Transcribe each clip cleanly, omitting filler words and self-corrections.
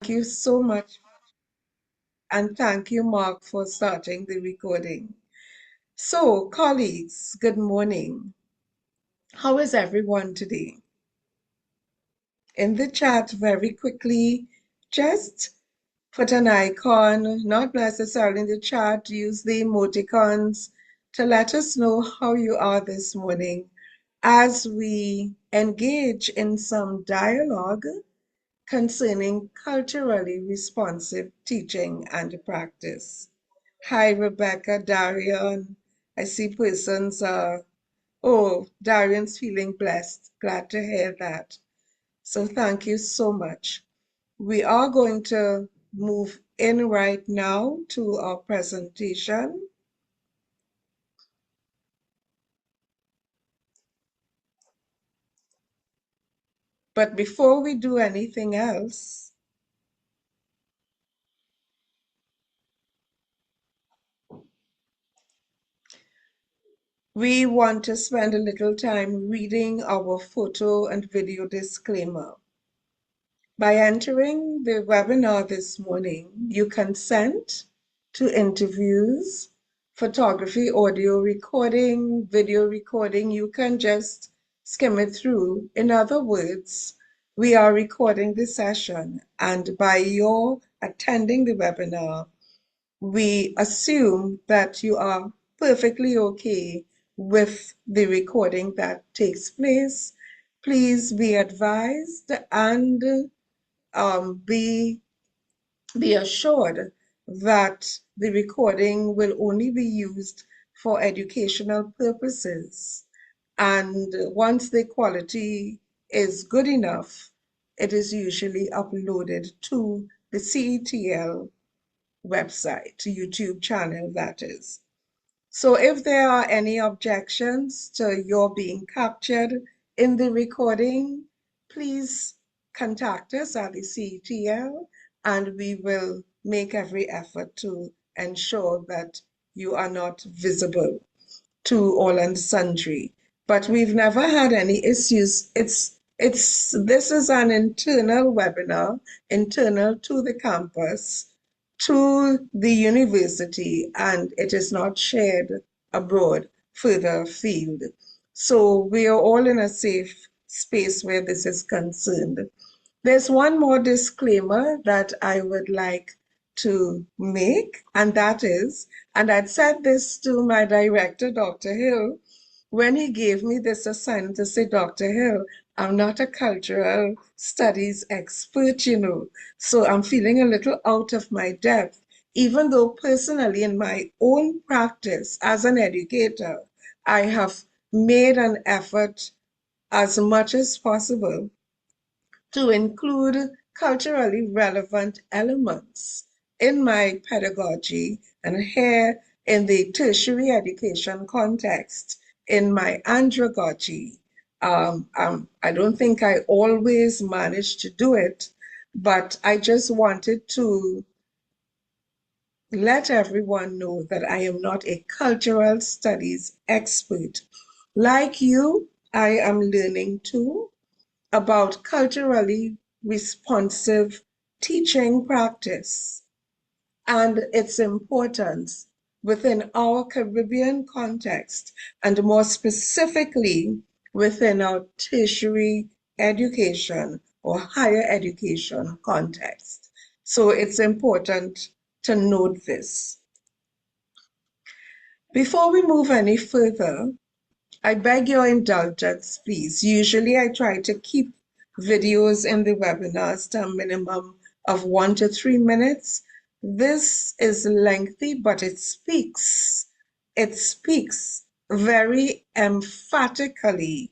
you so much. And thank you, Mark, for starting the recording. So, colleagues, good morning. How is everyone today? In the chat, very quickly, just put an icon, not necessarily in the chat, use the emoticons to let us know how you are this morning as we engage in some dialogue concerning culturally responsive teaching and practice. Hi, Rebecca, Darian. I see persons oh, Darian's feeling blessed. Glad to hear that. So thank you so much. We are going to move in right now to our presentation. But before we do anything else, we want to spend a little time reading our photo and video disclaimer. By entering the webinar this morning, you consent to interviews, photography, audio recording, video recording. You can just skim it through. In other words, we are recording the session, and by your attending the webinar, we assume that you are perfectly okay with the recording that takes place. Please be advised and be assured that the recording will only be used for educational purposes. And once the quality is good enough, it is usually uploaded to the CETL website, YouTube channel, that is. So if there are any objections to your being captured in the recording, please contact us at the CETL and we will make every effort to ensure that you are not visible to all and sundry. But we've never had any issues. This is an internal webinar, internal to the campus, to the university, and it is not shared abroad, further afield. So we are all in a safe space where this is concerned. There's one more disclaimer that I would like to make, and that is, and I'd said this to my director, Dr. Hill, when he gave me this assignment to say, Dr. Hill, I'm not a cultural studies expert, so I'm feeling a little out of my depth, even though personally in my own practice as an educator, I have made an effort as much as possible to include culturally relevant elements in my pedagogy and here in the tertiary education context in my andragogy. I don't think I always manage to do it, but I just wanted to let everyone know that I am not a cultural studies expert. Like you, I am learning too about culturally responsive teaching practice and its importance within our Caribbean context, and more specifically within our tertiary education or higher education context. So it's important to note this. Before we move any further, I beg your indulgence, please. Usually I try to keep videos in the webinars to a minimum of 1 to 3 minutes. This is lengthy, but it speaks very emphatically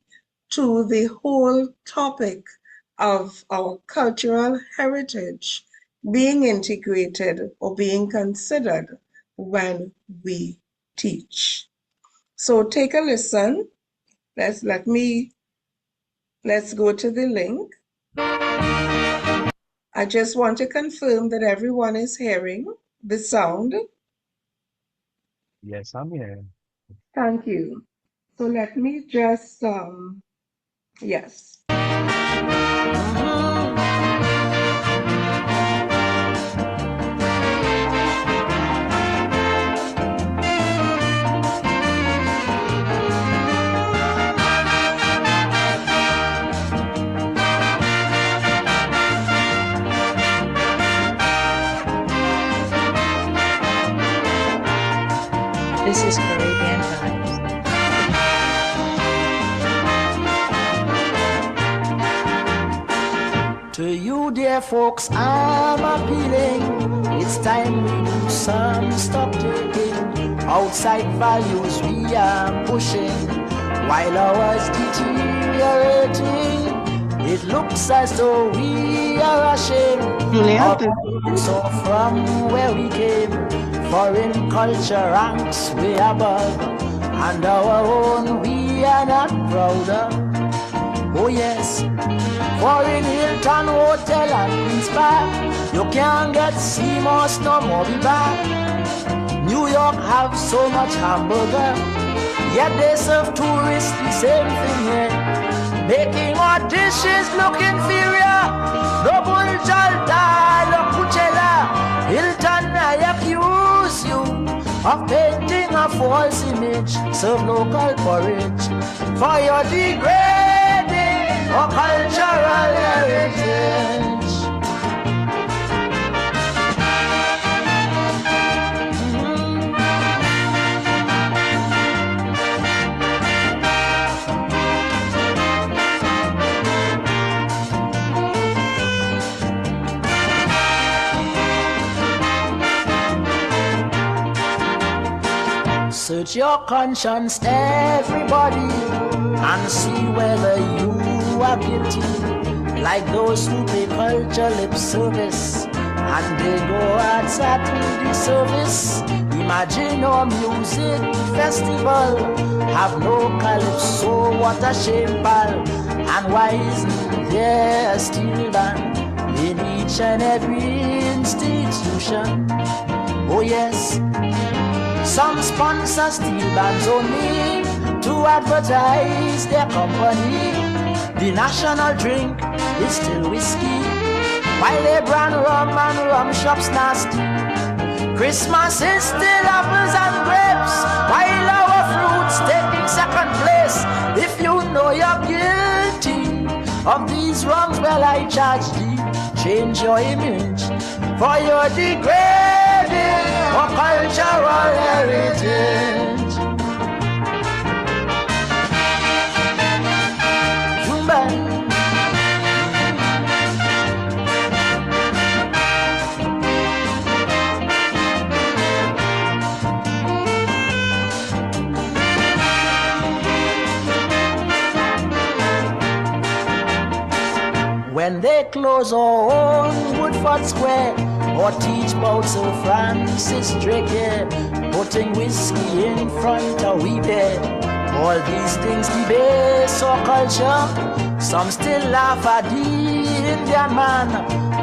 to the whole topic of our cultural heritage being integrated or being considered when we teach. So take a listen. Let's go to the link. I just want to confirm that everyone is hearing the sound. Yes, I'm here. Thank you. So let me just, yes. This is Caribbean vibes. To you, dear folks, I'm appealing. It's time we do some stock taking. Outside values we are pushing, while ours deteriorating. It looks as though we are rushing up so from where we came. Foreign culture ranks way above, and our own we are not proud of. Oh yes, for in Hilton Hotel and Queen's Park, you can't get Seamoss no more be back. New York have so much hamburger, yet they serve tourists the same thing here, making our dishes look inferior. Double Jalta, La Cucella, Hilton, I accuse you of painting a false image. Serve local porridge for your degrading or cultural heritage. Search your conscience, everybody, and see whether you are guilty. Like those who pay culture lip service, and they go outside to the service. Imagine a music festival, have no calypso, what a shame, pal. And why isn't there a steel band in each and every institution? Oh yes, some sponsor steel bands only to advertise their company. The national drink is still whiskey, while they brand rum and rum shops nasty. Christmas is still apples and grapes, while our fruits taking second place. If you know you're guilty of these wrongs, well I charge thee, change your image for your degrading or cultural heritage. When they close our own Woodford Square, or teach about Sir Francis Drake, putting whiskey in front of we bed. All these things debase our culture. Some still laugh at the Indian man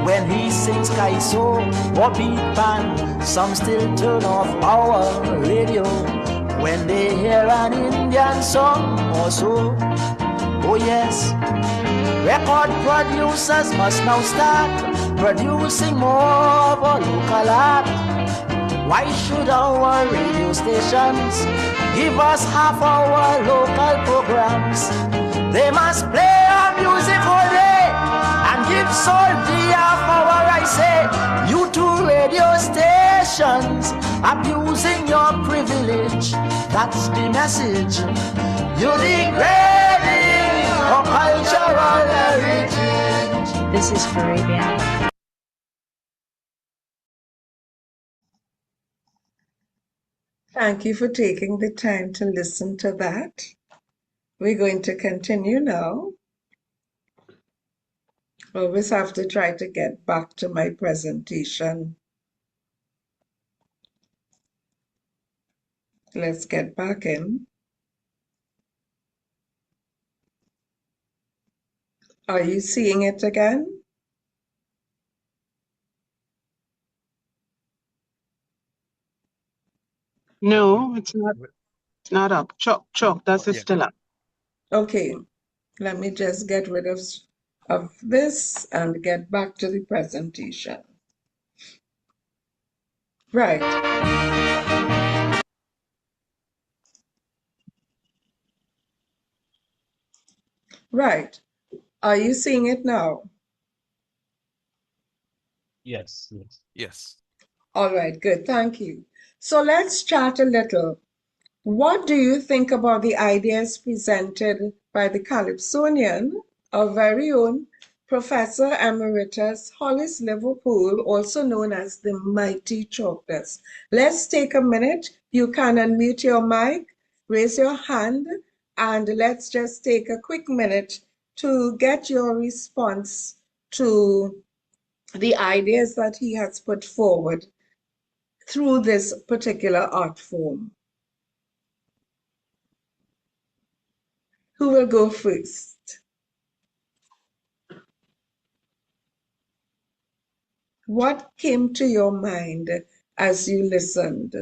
when he sings kaiso or beat pan. Some still turn off our radio when they hear an Indian song or so. Oh yes, record producers must now start producing more of our local art. Why should our radio stations give us half our local programs? They must play our music all day and give soul the half hour. I say, you two radio stations abusing your privilege. That's the message. You're degrading our cultural heritage. This is Caribbean. Thank you for taking the time to listen to that. We're going to continue now. Always have to try to get back to my presentation. Let's get back in. Are you seeing it again? No, it's not. It's not up. Chuck, that's it still up. Okay, let me just get rid of this and get back to the presentation. Right. Right. Are you seeing it now? Yes. All right, good. Thank you. So let's chat a little What do you think about the ideas presented by the Calypsonian, our very own Professor Emeritus Hollis Liverpool, also known as the Mighty Chalkers? Let's take a minute. You can unmute your mic, raise your hand, and let's just take a quick minute to get your response to the ideas that he has put forward through this particular art form. Who will go first? What came to your mind as you listened?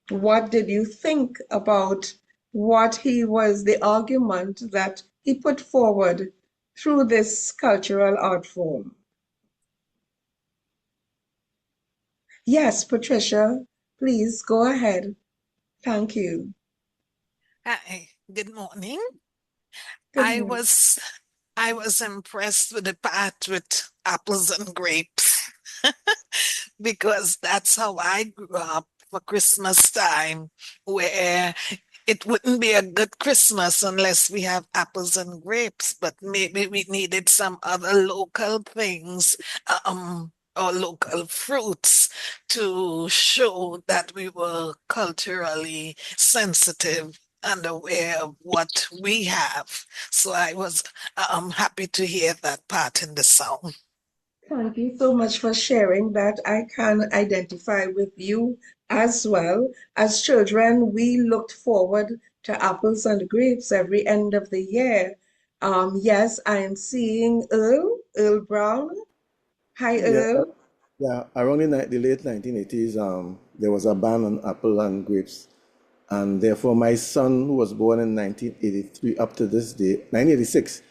What did you think about what the argument that he put forward through this cultural art form? Yes, Patricia, please go ahead. Thank you. Hi, good morning. Good I morning. was impressed with the part with apples and grapes because that's how I grew up for Christmas time, where it wouldn't be a good Christmas unless we have apples and grapes, but maybe we needed some other local things, or local fruits to show that we were culturally sensitive and aware of what we have. So I was happy to hear that part in the song. Thank you so much for sharing that. I can identify with you as well. As children, we looked forward to apples and grapes every end of the year. Yes, I am seeing Earl Brown. Hi, Yeah, Earl. yeah. Around the late 1980s, there was a ban on apple and grapes, and therefore my son, who was born in 1983, up to this day, 1986,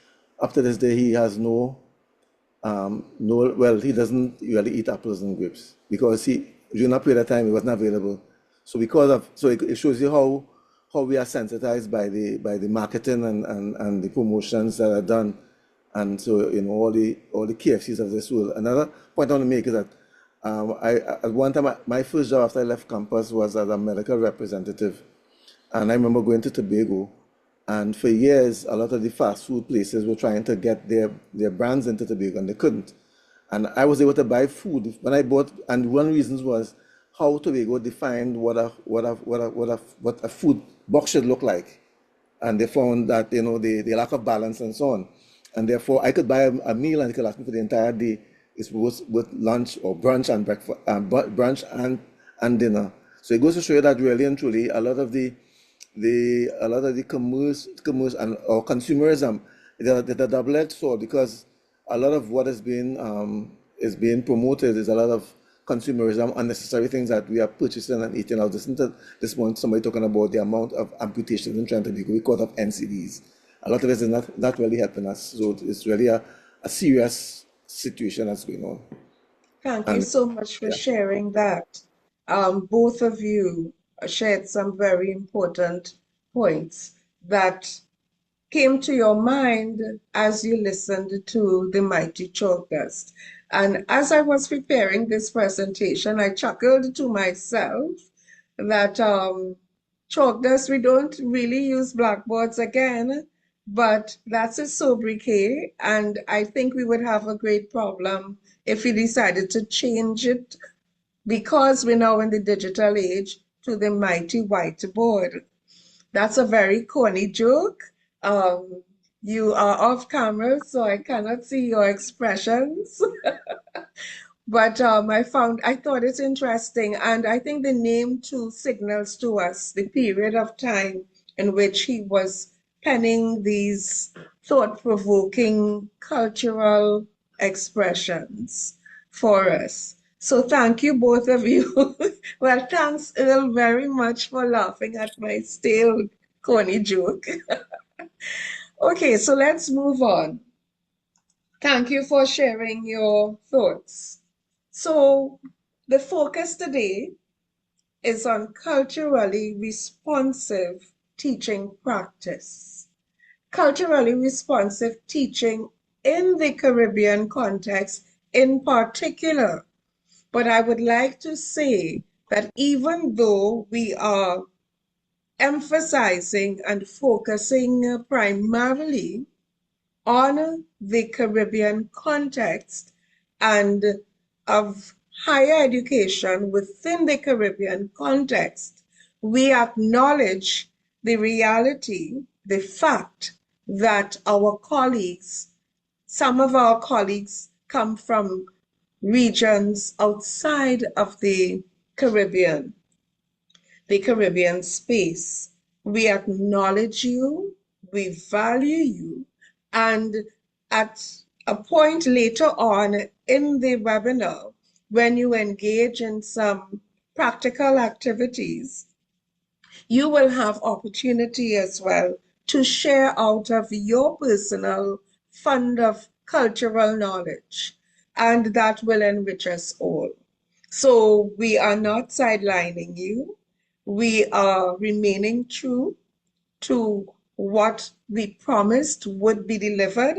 up to this day, he has no, well, he doesn't really eat apples and grapes because during that period of time, it wasn't available. So it shows you how we are sensitized by the marketing and the promotions that are done. And so, all the KFCs of this world. Another point I want to make is that at one time, my first job after I left campus was as a medical representative. And I remember going to Tobago, and for years, a lot of the fast food places were trying to get their brands into Tobago, and they couldn't. And I was able to buy food when I bought, and one of the reasons was how Tobago defined what a food box should look like, and they found that the lack of balance and so on, and therefore I could buy a meal and it could last me for the entire day. It's with lunch or brunch and breakfast, brunch and dinner. So it goes to show you that really and truly a lot of the commerce and or consumerism, they're a double-edged sword because a lot of what is being promoted is a lot of consumerism, unnecessary things that we are purchasing and eating. I was listening to this one, somebody talking about the amount of amputations in trying to be we call it NCDs. A lot of it is not really helping us. So it's really a serious situation that's going on. Thank you And so much for yeah. sharing that. Both of you shared some very important points that came to your mind as you listened to the Mighty Chalkers. And as I was preparing this presentation, I chuckled to myself that chalk dust, we don't really use blackboards again, but that's a sobriquet, and I think we would have a great problem if we decided to change it because we're now in the digital age to the mighty whiteboard. That's a very corny joke. Um, you are off camera, so I cannot see your expressions. But I thought it's interesting, and I think the name too signals to us the period of time in which he was penning these thought-provoking cultural expressions for us. So thank you, both of you. Well, thanks, Earl, very much for laughing at my stale corny joke. Okay, so let's move on. Thank you for sharing your thoughts. So, the focus today is on culturally responsive teaching practice. Culturally responsive teaching in the Caribbean context in particular. But I would like to say that even though we are emphasizing and focusing primarily on the Caribbean context and of higher education within the Caribbean context, we acknowledge the reality, the fact that our colleagues, some of our colleagues come from regions outside of the Caribbean space. We acknowledge you, we value you, and at a point later on in the webinar, when you engage in some practical activities, you will have opportunity as well to share out of your personal fund of cultural knowledge, and that will enrich us all. So we are not sidelining you. We are remaining true to what we promised would be delivered,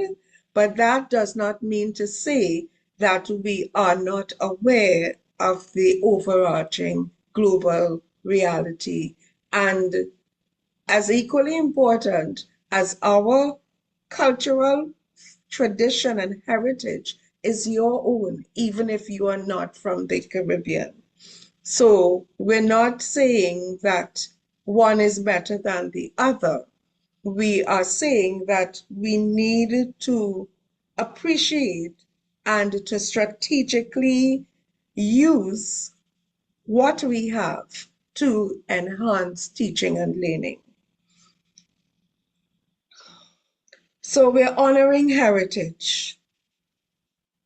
but that does not mean to say that we are not aware of the overarching global reality. And as equally important as our cultural tradition and heritage is your own, even if you are not from the Caribbean. So we're not saying that one is better than the other. We are saying that we need to appreciate and to strategically use what we have to enhance teaching and learning. So we're honoring heritage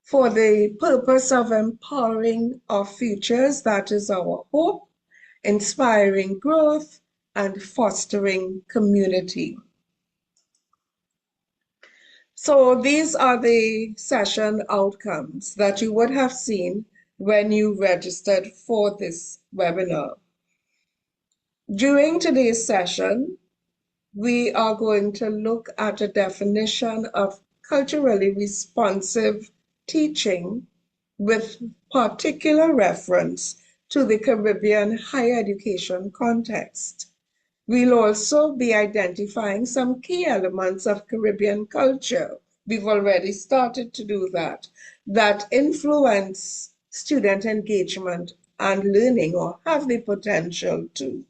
for the purpose of empowering our futures. That is our hope, inspiring growth, and fostering community. So these are the session outcomes that you would have seen when you registered for this webinar. During today's session, we are going to look at a definition of culturally responsive teaching with particular reference to the Caribbean higher education context. We'll also be identifying some key elements of Caribbean culture. We've already started to do that, that influence student engagement and learning or have the potential to.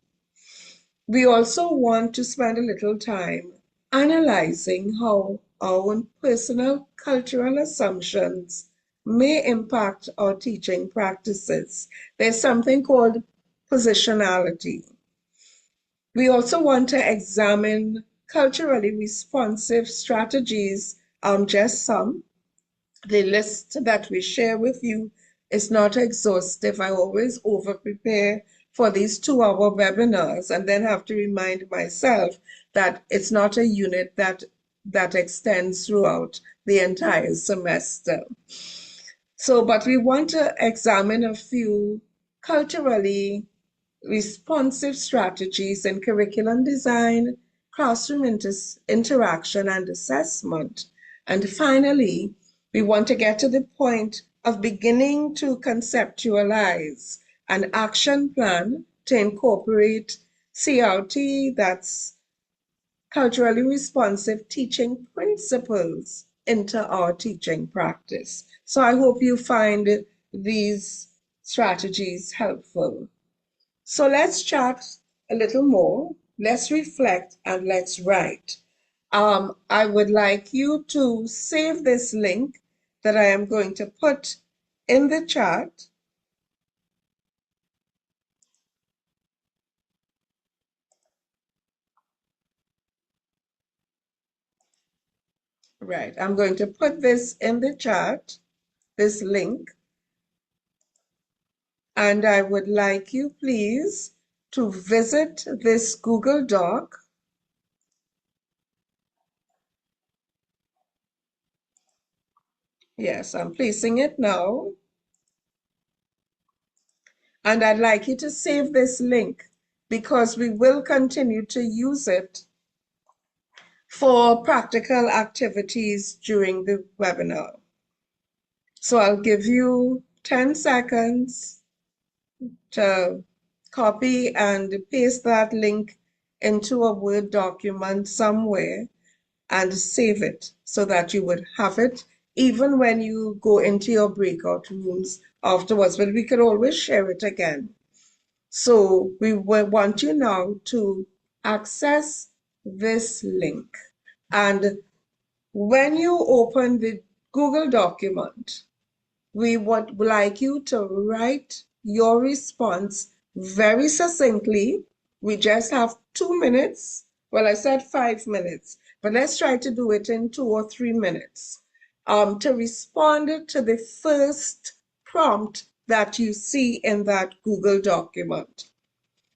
We also want to spend a little time analyzing how our own personal cultural assumptions may impact our teaching practices. There's something called positionality. We also want to examine culturally responsive strategies, just some. The list that we share with you is not exhaustive. I always over-prepare for these 2-hour webinars and then have to remind myself that it's not a unit that extends throughout the entire semester. So, but we want to examine a few culturally responsive strategies in curriculum design, classroom interaction and assessment. And finally, we want to get to the point of beginning to conceptualize an action plan to incorporate CRT, that's culturally responsive teaching principles, into our teaching practice. So I hope you find these strategies helpful. So let's chat a little more, let's reflect, and let's write. I would like you to save this link that I am going to put in the chat. Right, I'm going to put this in the chat, this link, and I would like you, please, to visit this Google Doc. Yes, I'm placing it now. And I'd like you to save this link because we will continue to use it for practical activities during the webinar. So I'll give you 10 seconds to copy and paste that link into a Word document somewhere and save it so that you would have it even when you go into your breakout rooms afterwards. But we could always share it again. So we want you now to access this link. And when you open the Google document, we would like you to write your response very succinctly. We just have 2 minutes. Well, I said 5 minutes, but let's try to do it in 2 or 3 minutes to respond to the first prompt that you see in that Google document.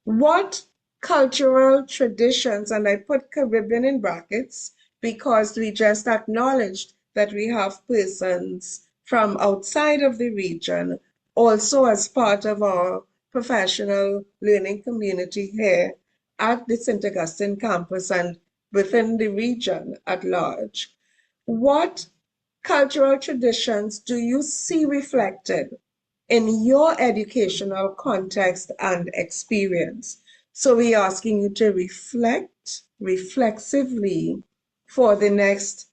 What cultural traditions, and I put Caribbean in brackets because we just acknowledged that we have persons from outside of the region also as part of our professional learning community here at the St. Augustine campus and within the region at large. What cultural traditions do you see reflected in your educational context and experience? So we're asking you to reflect reflexively for the next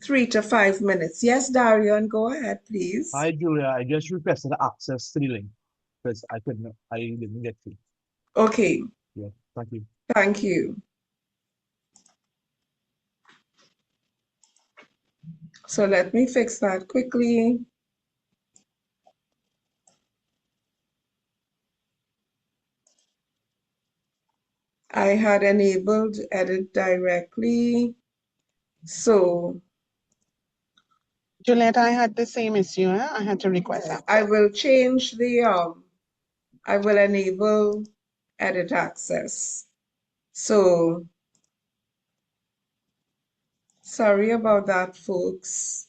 3 to 5 minutes. Yes, Darion, go ahead, please. Hi, Julia. I just requested access to the link because I didn't get to. Okay, Yeah, thank you. thank you. So let me fix that quickly. I had enabled edit directly. So Juliet, I had the same issue. I had to request I access. will change the I will enable edit access. So sorry about that, folks.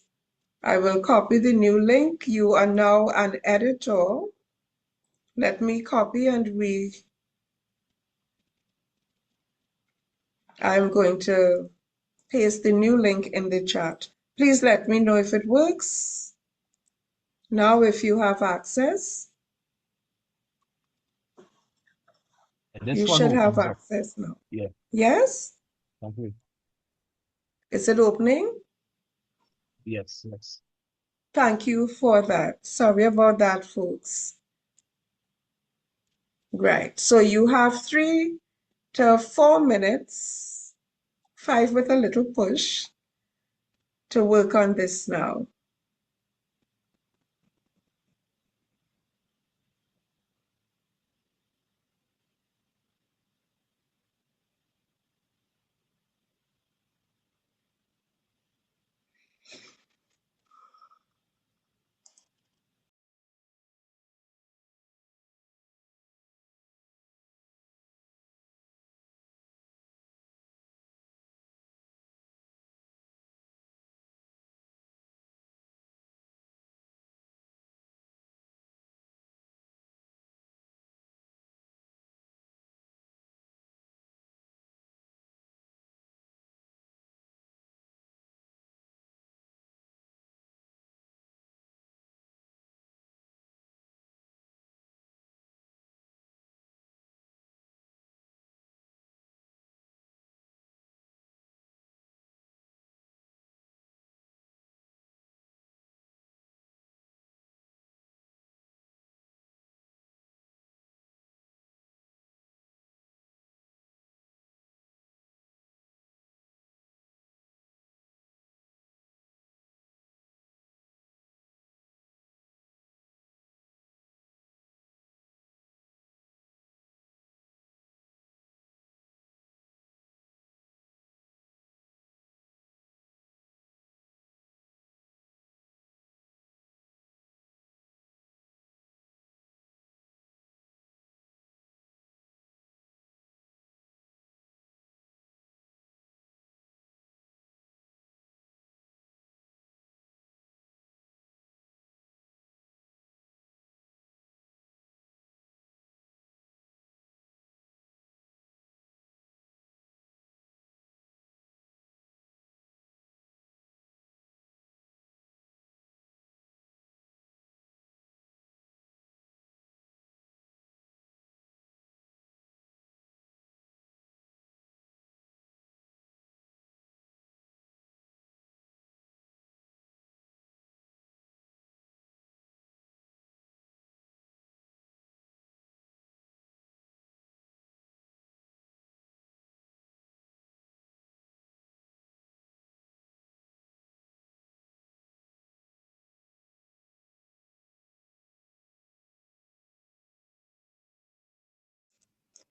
I will copy the new link. You are now an editor. Let me copy and I'm going to paste the new link in the chat. Please let me know if it works. Now, if you have access, And this you one should have opens up. access now. Yeah, Yes? thank you. Is it opening? Yes, yes. Thank you for that. Sorry about that, folks. Right. So you have 3 to 4 minutes, 5 with a little push, to work on this now.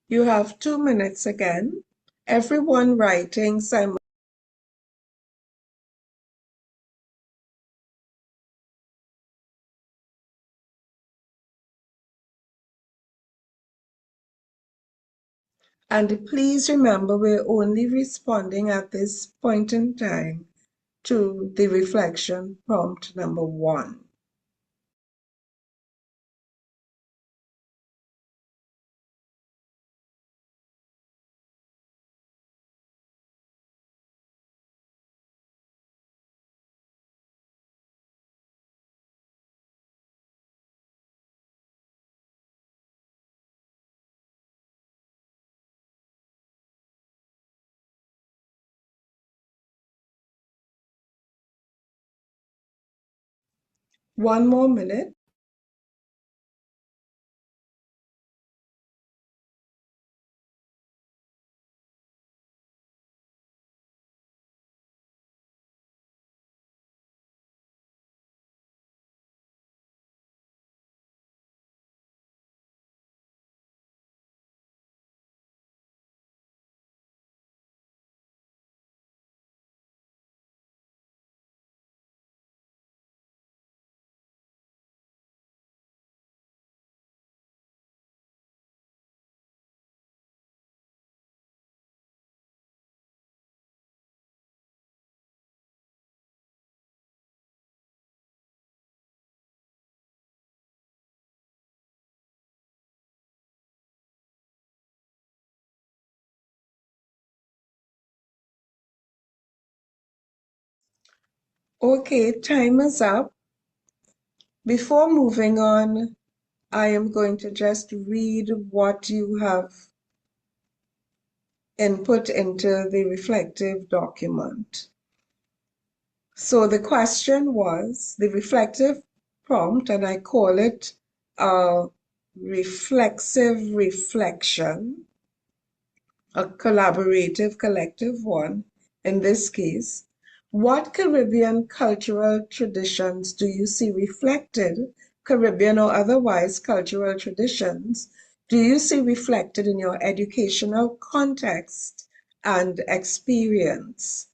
You have 2 minutes again. Everyone writing simultaneously. And please remember, we're only responding at this point in time to the reflection prompt number 1. One more minute. Okay, time is up. Before moving on, I am going to just read what you have input into the reflective document. So the question was the reflective prompt, and I call it a reflexive reflection, a collaborative, collective one in this case. What Caribbean cultural traditions do you see reflected, Caribbean or otherwise cultural traditions, do you see reflected in your educational context and experience?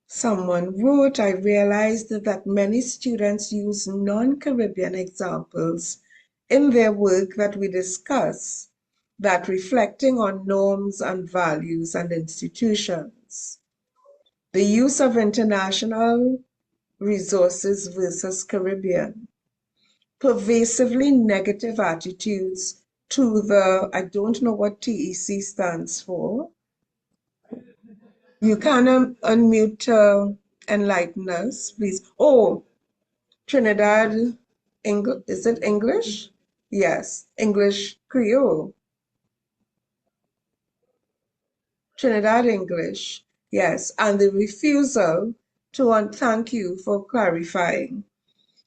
Someone wrote, I realized that many students use non-Caribbean examples in their work that we discuss, that reflecting on norms and values and institutions. The use of international resources versus Caribbean. Pervasively negative attitudes to the, I don't know what TEC stands for. You can unmute, enlighten us, please. Oh, Trinidad, is it English? Yes, English Creole. Trinidad English, yes, and the refusal to thank you for clarifying.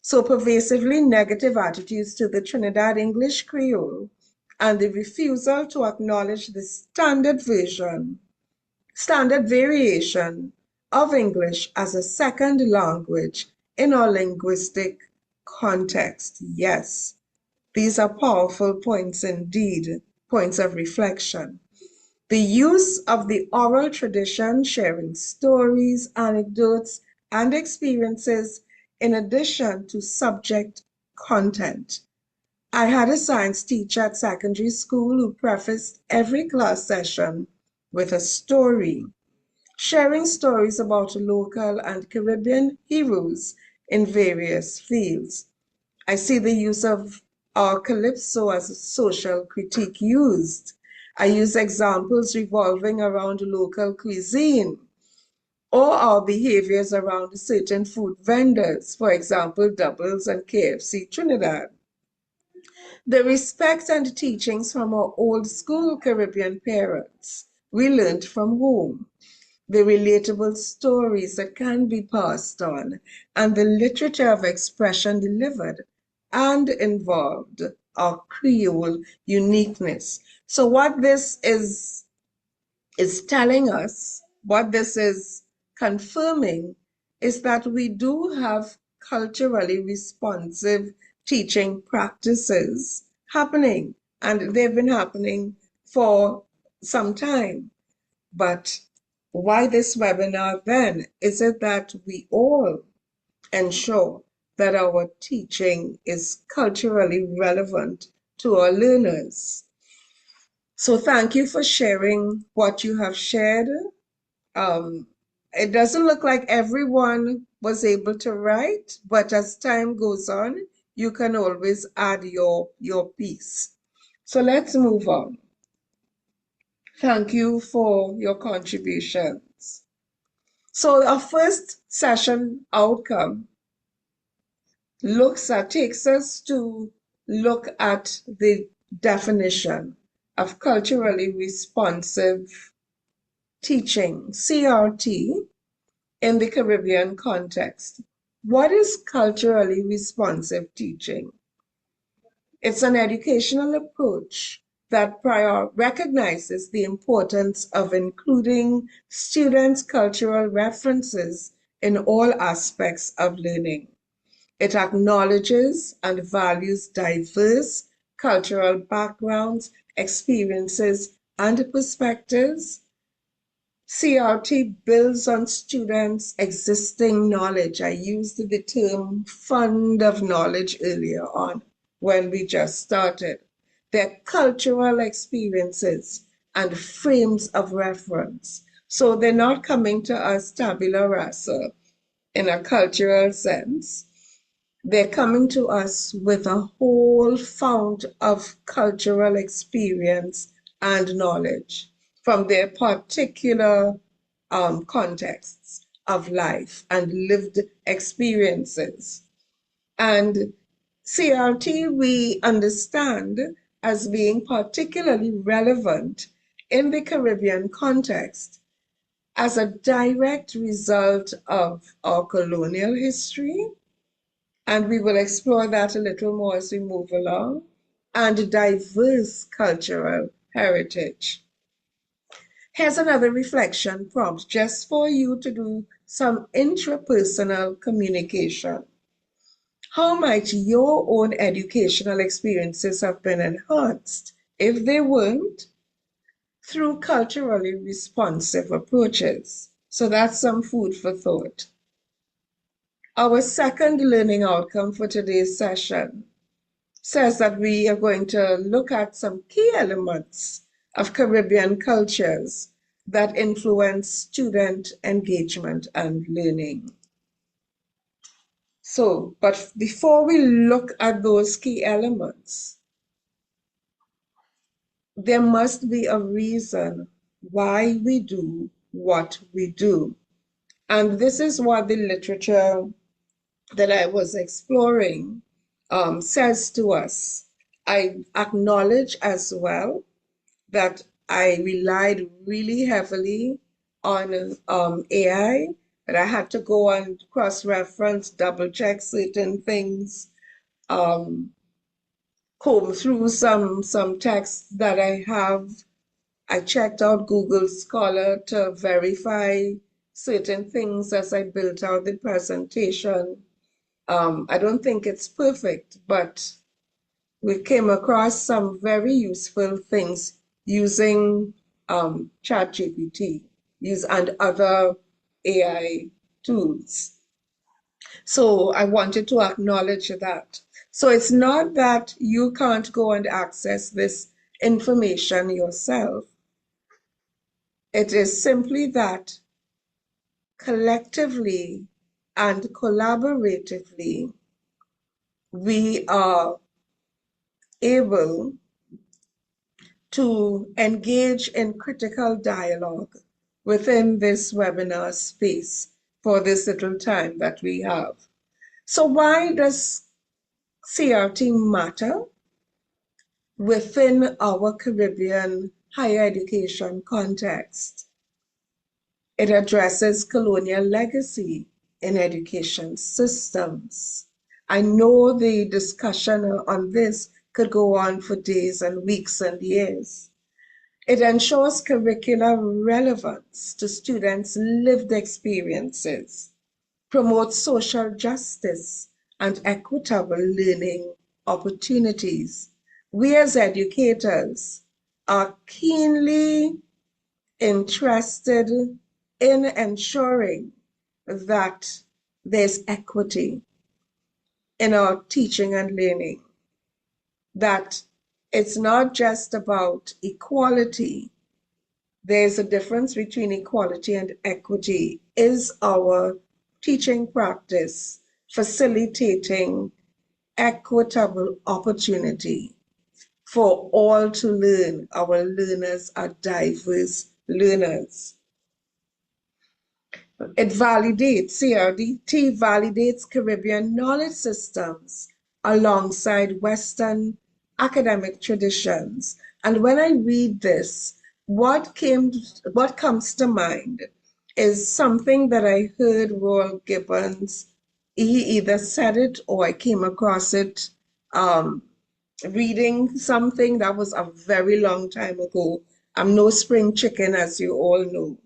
So pervasively negative attitudes to the Trinidad English Creole and the refusal to acknowledge the standard variation of English as a second language in our linguistic context. Yes, these are powerful points indeed, points of reflection. The use of the oral tradition, sharing stories, anecdotes, and experiences in addition to subject content. I had a science teacher at secondary school who prefaced every class session with a story, sharing stories about local and Caribbean heroes in various fields. I see the use of our calypso as a social critique used. I use examples revolving around local cuisine or our behaviors around certain food vendors, for example, Doubles and KFC Trinidad. The respect and teachings from our old school Caribbean parents we learned from home, the relatable stories that can be passed on, and the literature of expression delivered and involved our Creole uniqueness. So what this is telling us, what this is confirming, is that we do have culturally responsive teaching practices happening and they've been happening for some time. But why this webinar then? Is it that we all ensure that our teaching is culturally relevant to our learners? So thank you for sharing what you have shared. It doesn't look like everyone was able to write, but as time goes on, you can always add your piece. So let's move on. Thank you for your contributions. So our first session outcome takes us to look at the definition of culturally responsive teaching, CRT, in the Caribbean context. What is culturally responsive teaching? It's an educational approach that recognizes the importance of including students' cultural references in all aspects of learning. It acknowledges and values diverse cultural backgrounds, experiences, and perspectives. CRT builds on students' existing knowledge. I used the term fund of knowledge earlier on when we just started. Their cultural experiences and frames of reference. So they're not coming to us tabula rasa in a cultural sense. They're coming to us with a whole fount of cultural experience and knowledge from their particular contexts of life and lived experiences. And CRT we understand as being particularly relevant in the Caribbean context as a direct result of our colonial history, and we will explore that a little more as we move along, and diverse cultural heritage. Here's another reflection prompt just for you to do some intrapersonal communication. How might your own educational experiences have been enhanced if they weren't through culturally responsive approaches? So that's some food for thought. Our second learning outcome for today's session says that we are going to look at some key elements of Caribbean cultures that influence student engagement and learning. So, but before we look at those key elements, there must be a reason why we do what we do. And this is what the literature that I was exploring says to us. I acknowledge as well that I relied really heavily on AI, but I had to go and cross-reference, double-check certain things, comb through some texts that I have. I checked out Google Scholar to verify certain things as I built out the presentation. I don't think it's perfect, but we came across some very useful things using ChatGPT and other AI tools. So I wanted to acknowledge that. So it's not that you can't go and access this information yourself. It is simply that collectively and collaboratively, we are able to engage in critical dialogue within this webinar space for this little time that we have. So why does CRT matter within our Caribbean higher education context? It addresses colonial legacy in education systems. I know the discussion on this could go on for days and weeks and years. It ensures curricular relevance to students' lived experiences, promotes social justice and equitable learning opportunities, we as educators are keenly interested in ensuring that there's equity in our teaching and learning, that it's not just about equality. There's a difference between equality and equity. Is our teaching practice facilitating equitable opportunity for all to learn? Our learners are diverse learners. It validates, CRDT validates Caribbean knowledge systems alongside Western academic traditions. And when I read this, what comes to mind is something that I heard Royal Gibbons, he either said it or I came across it reading something that was a very long time ago. I'm no spring chicken, as you all know,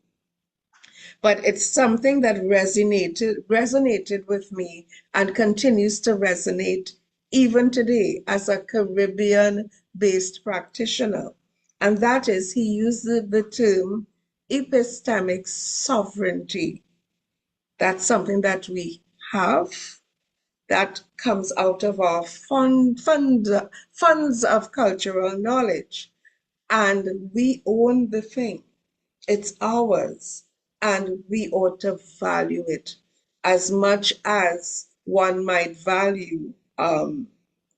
but it's something that resonated with me and continues to resonate even today as a Caribbean-based practitioner. And that is, he used the term epistemic sovereignty. That's something that we have that comes out of our funds of cultural knowledge. And we own the thing. It's ours, and we ought to value it as much as one might value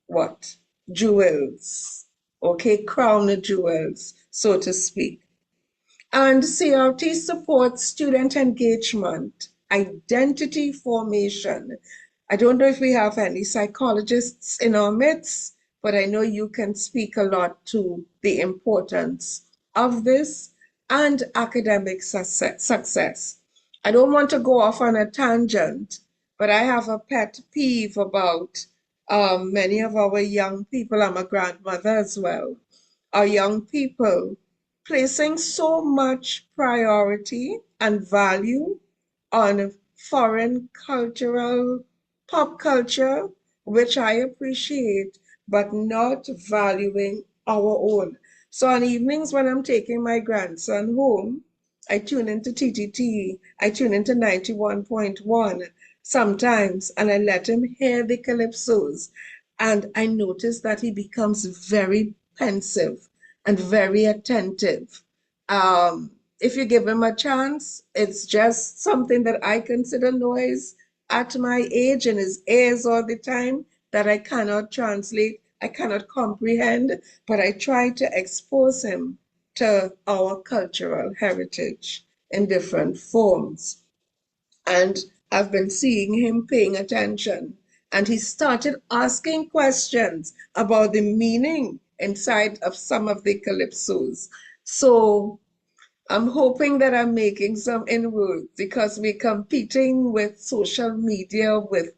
what? Jewels, okay, crown jewels, so to speak. And CRT supports student engagement, identity formation. I don't know if we have any psychologists in our midst, but I know you can speak a lot to the importance of this and academic success. I don't want to go off on a tangent, but I have a pet peeve about many of our young people. I'm a grandmother as well. Our young people placing so much priority and value on foreign cultural pop culture, which I appreciate, but not valuing our own. So on evenings when I'm taking my grandson home, I tune into TTT, I tune into 91.1 sometimes, and I let him hear the calypsos. And I notice that he becomes very pensive and very attentive. If you give him a chance, it's just something that I consider noise at my age in his ears all the time that I cannot translate, I cannot comprehend, but I try to expose him to our cultural heritage in different forms. And I've been seeing him paying attention. And he started asking questions about the meaning inside of some of the calypsos. So I'm hoping that I'm making some inroads because we're competing with social media, with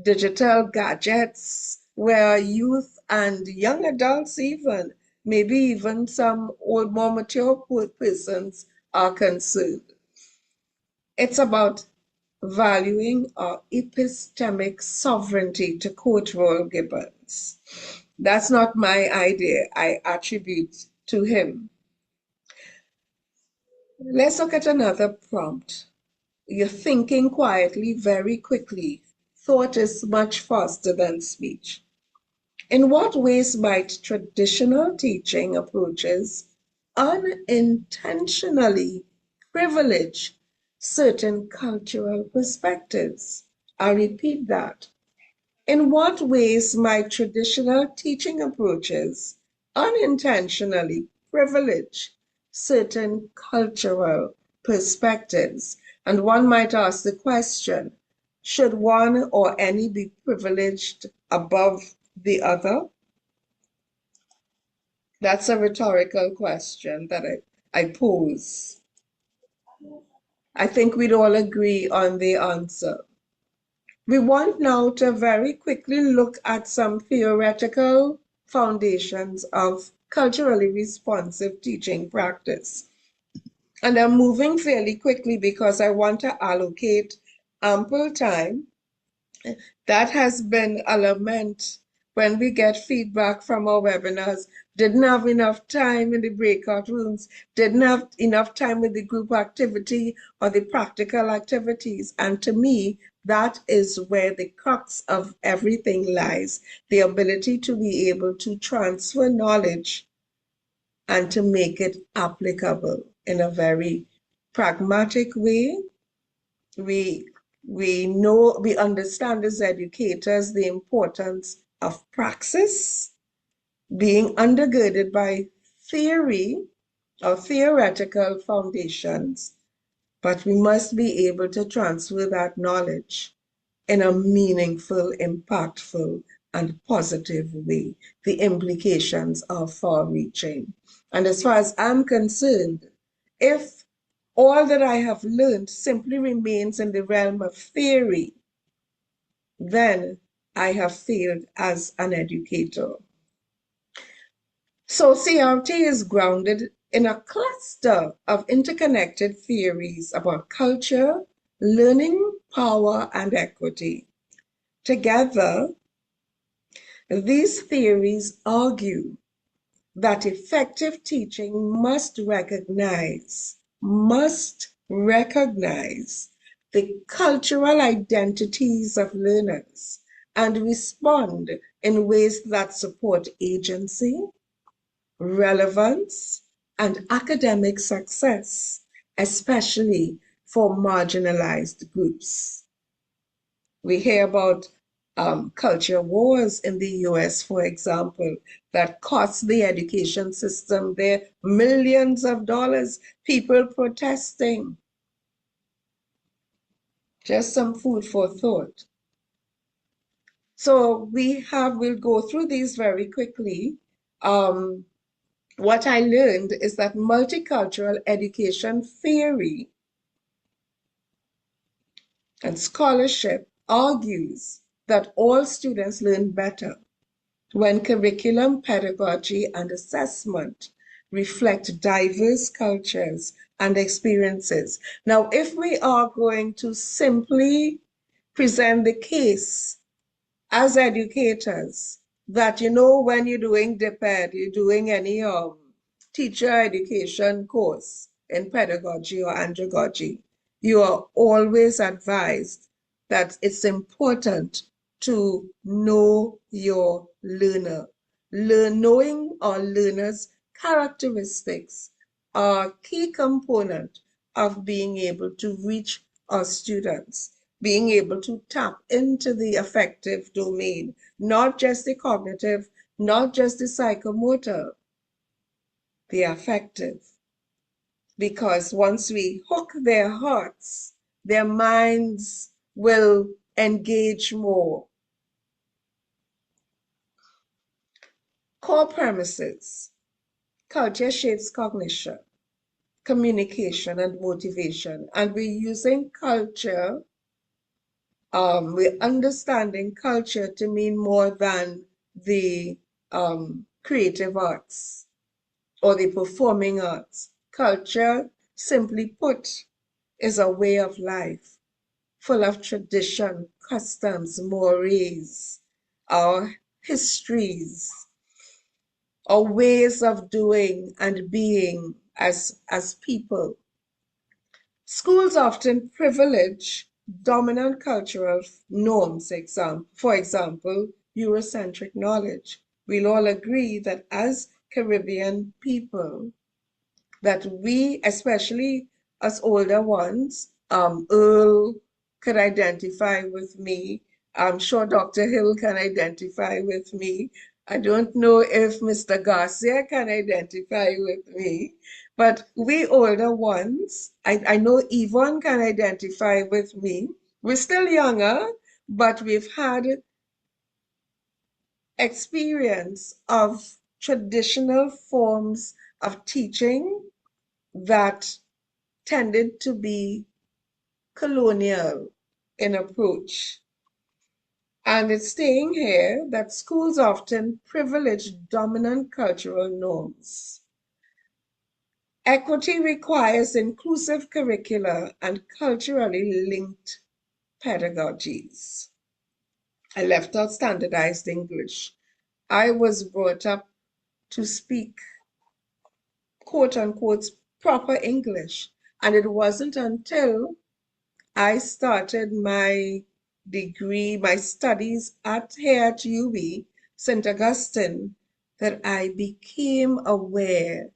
digital gadgets, where youth and young adults even, maybe even some old, more mature persons are concerned. It's about valuing our epistemic sovereignty, to quote Royal Gibbons. That's not my idea. I attribute to him. Let's look at another prompt. You're thinking quietly, very quickly. Thought is much faster than speech. In what ways might traditional teaching approaches unintentionally privilege certain cultural perspectives? I repeat that. In what ways might traditional teaching approaches unintentionally privilege certain cultural perspectives? And one might ask the question, should one or any be privileged above the other? That's a rhetorical question that I pose. I think we'd all agree on the answer. We want now to very quickly look at some theoretical foundations of culturally responsive teaching practice. And I'm moving fairly quickly because I want to allocate ample time. That has been a lament when we get feedback from our webinars, didn't have enough time in the breakout rooms, didn't have enough time with the group activity or the practical activities. And to me, that is where the crux of everything lies, the ability to be able to transfer knowledge and to make it applicable in a very pragmatic way. We understand as educators the importance of praxis being undergirded by theory or theoretical foundations, but we must be able to transfer that knowledge in a meaningful, impactful, and positive way. The implications are far-reaching. And as far as I'm concerned, if all that I have learned simply remains in the realm of theory, then I have failed as an educator. So CRT is grounded in a cluster of interconnected theories about culture, learning, power, and equity. Together, these theories argue that effective teaching must recognize the cultural identities of learners and respond in ways that support agency, relevance, and academic success, especially for marginalized groups. We hear about culture wars in the US, for example, that cost the education system there millions of dollars, people protesting. Just some food for thought. So we'll go through these very quickly. What I learned is that multicultural education theory and scholarship argues that all students learn better when curriculum, pedagogy, and assessment reflect diverse cultures and experiences. Now, if we are going to simply present the case as educators that, when you're doing DPED, you're doing any teacher education course in pedagogy or andragogy, you are always advised that it's important to know your learner. Knowing our learners' characteristics are a key component of being able to reach our students, being able to tap into the affective domain, not just the cognitive, not just the psychomotor, the affective. Because once we hook their hearts, their minds will engage more. Core premises: culture shapes cognition, communication, and motivation. And we're using culture, we're understanding culture to mean more than the creative arts or the performing arts. Culture, simply put, is a way of life full of tradition, customs, mores, our histories, our ways of doing and being as people. Schools often privilege dominant cultural norms, for example, Eurocentric knowledge. We'll all agree that as Caribbean people, that we, especially as older ones, Earl could identify with me. I'm sure Dr. Hill can identify with me. I don't know if Mr. Garcia can identify with me, but we older ones, I know Yvonne can identify with me. We're still younger, but we've had experience of traditional forms of teaching that tended to be colonial in approach. And it's staying here that schools often privilege dominant cultural norms. Equity requires inclusive curricula and culturally linked pedagogies. I left out standardized English. I was brought up to speak quote unquote proper English. And it wasn't until I started my degree, my studies here at UB, St. Augustine, that I became aware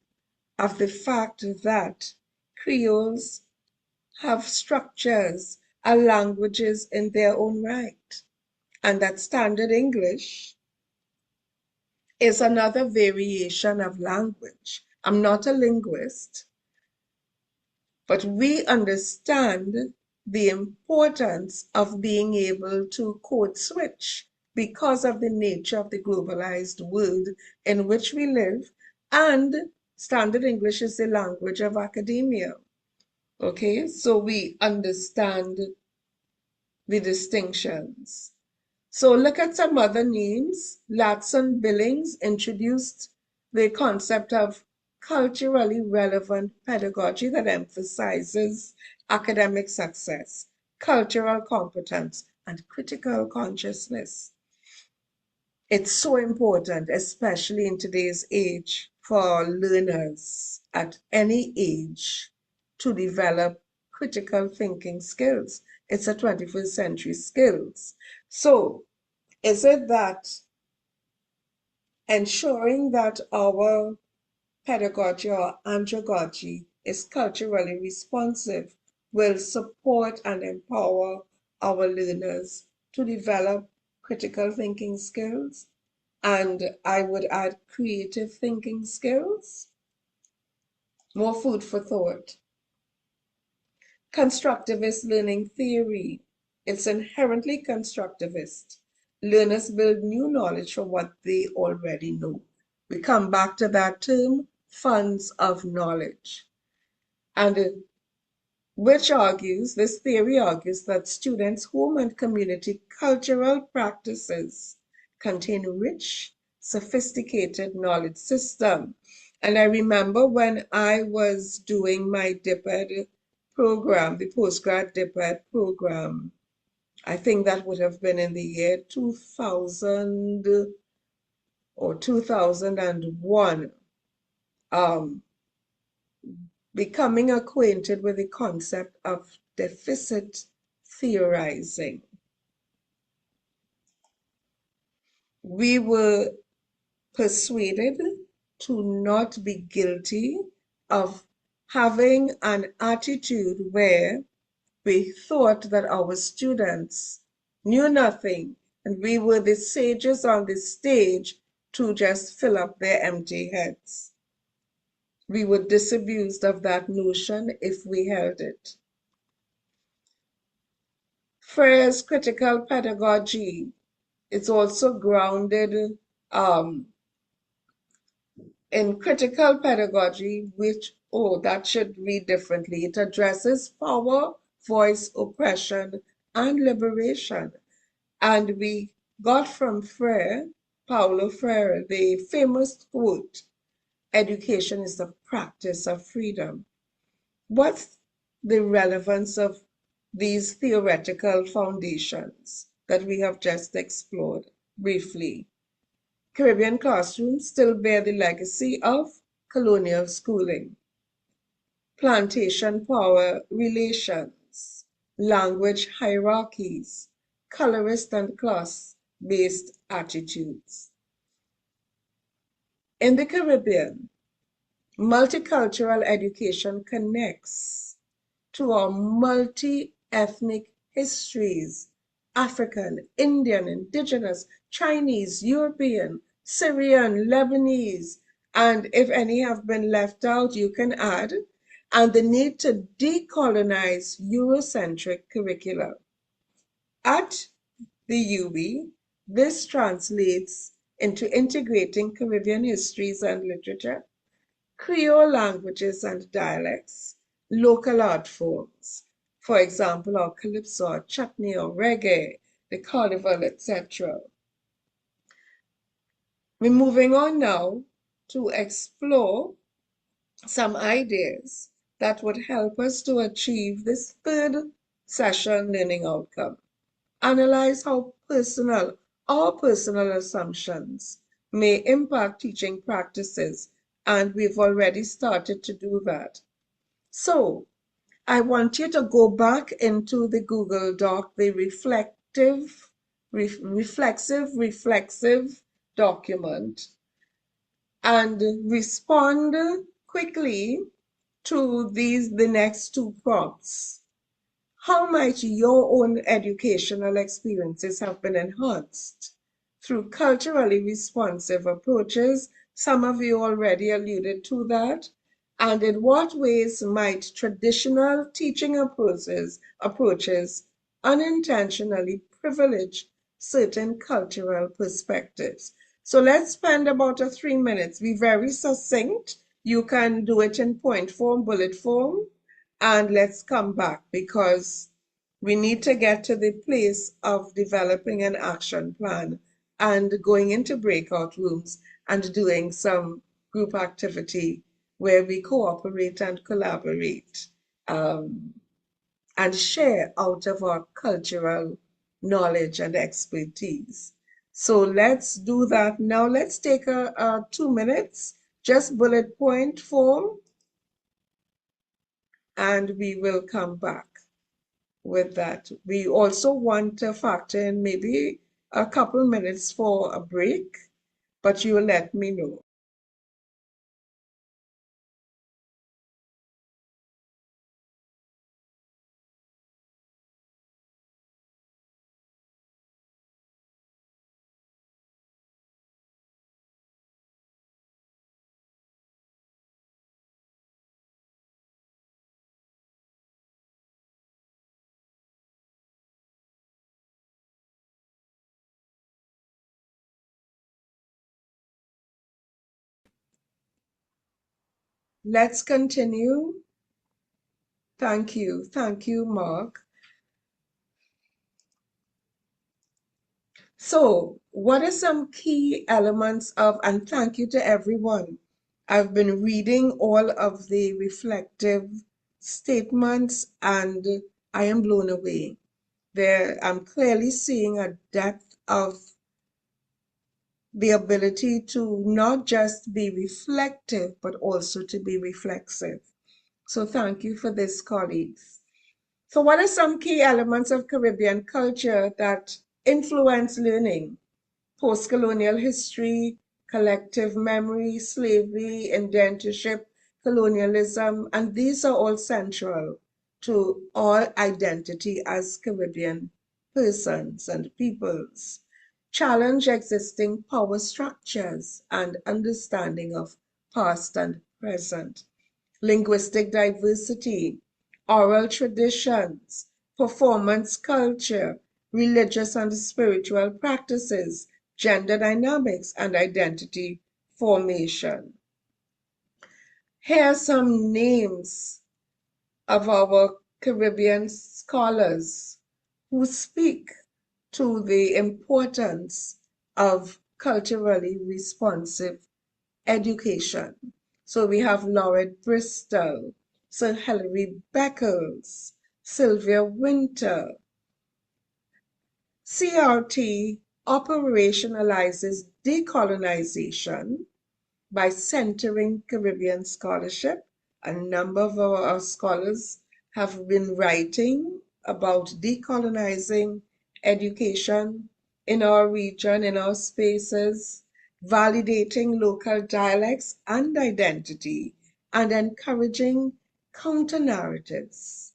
of the fact that Creoles have structures and languages in their own right, and that Standard English is another variation of language. I'm not a linguist, but we understand the importance of being able to code switch because of the nature of the globalized world in which we live, and Standard English is the language of academia. Okay, so we understand the distinctions. So look at some other names. Latson Billings introduced the concept of culturally relevant pedagogy that emphasizes academic success, cultural competence, and critical consciousness. It's so important, especially in today's age, for learners at any age to develop critical thinking skills. It's a 21st century skills. So is it that ensuring that our pedagogy or andragogy is culturally responsive will support and empower our learners to develop critical thinking skills? And I would add creative thinking skills. More food for thought. Constructivist learning theory. It's inherently constructivist. Learners build new knowledge from what they already know. We come back to that term, funds of knowledge. And this theory argues that students' home and community cultural practices contain rich, sophisticated knowledge system. And I remember when I was doing my DipEd program, the postgrad DipEd program, I think that would have been in the year 2000 or 2001, becoming acquainted with the concept of deficit theorizing. We were persuaded to not be guilty of having an attitude where we thought that our students knew nothing and we were the sages on the stage to just fill up their empty heads. We were disabused of that notion if we held it. Freire's critical pedagogy is also grounded in critical pedagogy, which, that should read differently. It addresses power, voice, oppression, and liberation. And we got from Freire, Paulo Freire, the famous quote, "Education is the practice of freedom." What's the relevance of these theoretical foundations that we have just explored briefly? Caribbean classrooms still bear the legacy of colonial schooling, plantation power relations, language hierarchies, colorist and class-based attitudes. In the Caribbean, multicultural education connects to our multi-ethnic histories: African, Indian, Indigenous, Chinese, European, Syrian, Lebanese, and if any have been left out, you can add, and the need to decolonize Eurocentric curricula. At the UB, this translates into integrating Caribbean histories and literature, Creole languages and dialects, local art forms, for example, our calypso, or chutney, or reggae, the carnival, etc. We're moving on now to explore some ideas that would help us to achieve this third session learning outcome. Analyze how our personal assumptions may impact teaching practices, and we've already started to do that. So I want you to go back into the Google Doc, the reflexive document, and respond quickly to the next two prompts. How might your own educational experiences have been enhanced through culturally responsive approaches? Some of you already alluded to that. And in what ways might traditional teaching approaches unintentionally privilege certain cultural perspectives? So let's spend about 3 minutes. Be very succinct. You can do it in point form, bullet form, and let's come back because we need to get to the place of developing an action plan and going into breakout rooms and doing some group activity where we cooperate and collaborate and share out of our cultural knowledge and expertise. So let's do that now. Let's take 2 minutes, just bullet point form, and we will come back with that. We also want to factor in maybe a couple minutes for a break, but you will let me know. Let's continue. Thank you. Thank you, Mark. So, what are some key elements of, and thank you to everyone. I've been reading all of the reflective statements and I am blown away. I'm clearly seeing a depth of the ability to not just be reflective, but also to be reflexive. So thank you for this, colleagues. So what are some key elements of Caribbean culture that influence learning? Postcolonial history, collective memory, slavery, indentureship, colonialism, and these are all central to our identity as Caribbean persons and peoples. Challenge existing power structures and understanding of past and present. Linguistic diversity, oral traditions, performance culture, religious and spiritual practices, gender dynamics, and identity formation. Here are some names of our Caribbean scholars who speak to the importance of culturally responsive education. So we have Lauren Bristol, Sir Hilary Beckles, Sylvia Winter. CRT operationalizes decolonization by centering Caribbean scholarship. A number of our scholars have been writing about decolonizing education in our region, in our spaces, validating local dialects and identity, and encouraging counter-narratives,